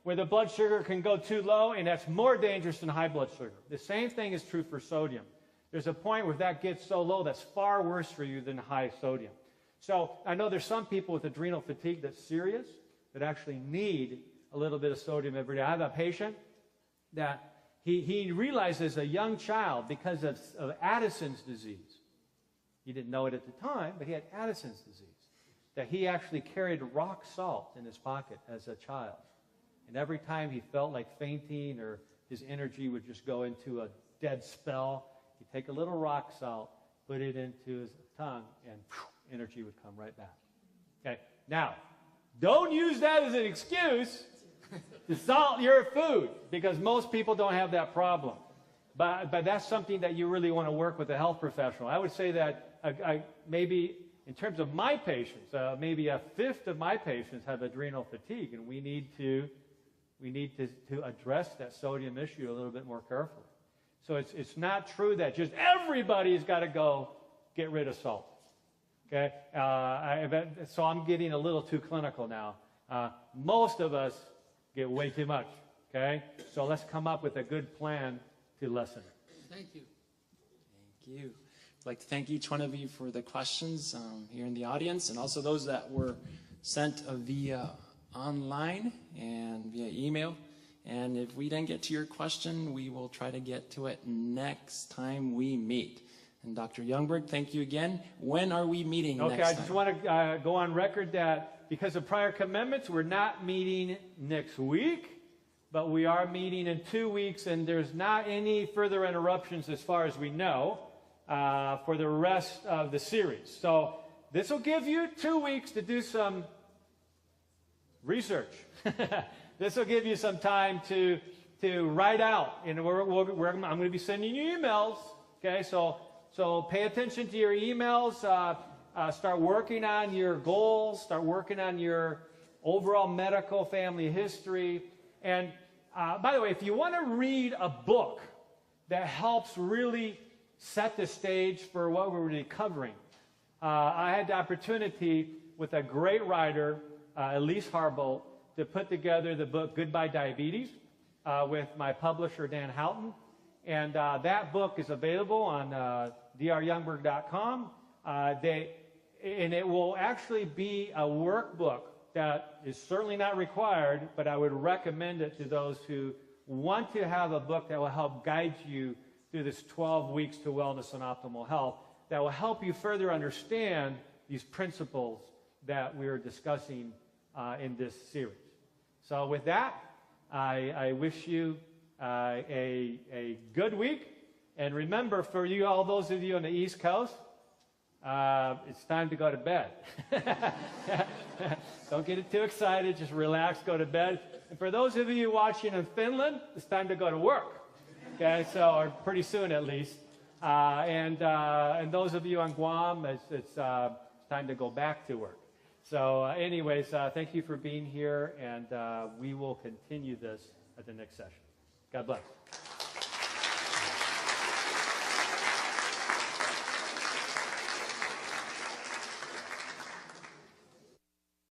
where the blood sugar can go too low, and that's more dangerous than high blood sugar. The same thing is true for sodium. There's a point where that gets so low that's far worse for you than high sodium. So I know there's some people with adrenal fatigue that's serious, that actually need a little bit of sodium every day. I have a patient that he realized as a young child, because of Addison's disease, he didn't know it at the time, but he had Addison's disease, that he actually carried rock salt in his pocket as a child. And every time he felt like fainting or his energy would just go into a dead spell, he'd take a little rock salt, put it into his tongue, and energy would come right back. Okay, now, don't use that as an excuse to salt your food, because most people don't have that problem. But that's something that you really want to work with a health professional. I would say that maybe in terms of my patients, maybe a fifth of my patients have adrenal fatigue, and we need to address that sodium issue a little bit more carefully. So it's not true that just everybody's got to go get rid of salt. Okay, so I'm getting a little too clinical now. Most of us get way too much. Okay, so let's come up with a good plan to lessen it. Thank you. Thank you. I'd like to thank each one of you for the questions here in the audience, and also those that were sent via online and via email. And if we didn't get to your question, we will try to get to it next time we meet. And Dr. Youngberg, thank you again. When are we meeting next time? Okay, I just want to go on record that because of prior commitments, we're not meeting next week, but we are meeting in 2 weeks, and there's not any further interruptions as far as we know for the rest of the series. So this will give you 2 weeks to do some research. This will give you some time to write out, and I'm going to be sending you emails. Okay, so pay attention to your emails. Start working on your goals. Start working on your overall medical family history. And by the way, if you want to read a book that helps really set the stage for what we're really covering, I had the opportunity with a great writer, Elise Harbolt, to put together the book Goodbye Diabetes with my publisher, Dan Houghton. And that book is available on dryoungberg.com. And it will actually be a workbook that is certainly not required, but I would recommend it to those who want to have a book that will help guide you through this 12 weeks to wellness and optimal health, that will help you further understand these principles that we're discussing in this series. So with that, I wish you a good week. And remember, for you, all those of you on the East Coast, it's time to go to bed. Don't get too excited. Just relax, go to bed. And for those of you watching in Finland, it's time to go to work. Okay, so or pretty soon at least. And those of you on Guam, it's time to go back to work. So anyways, thank you for being here, and we will continue this at the next session. God bless.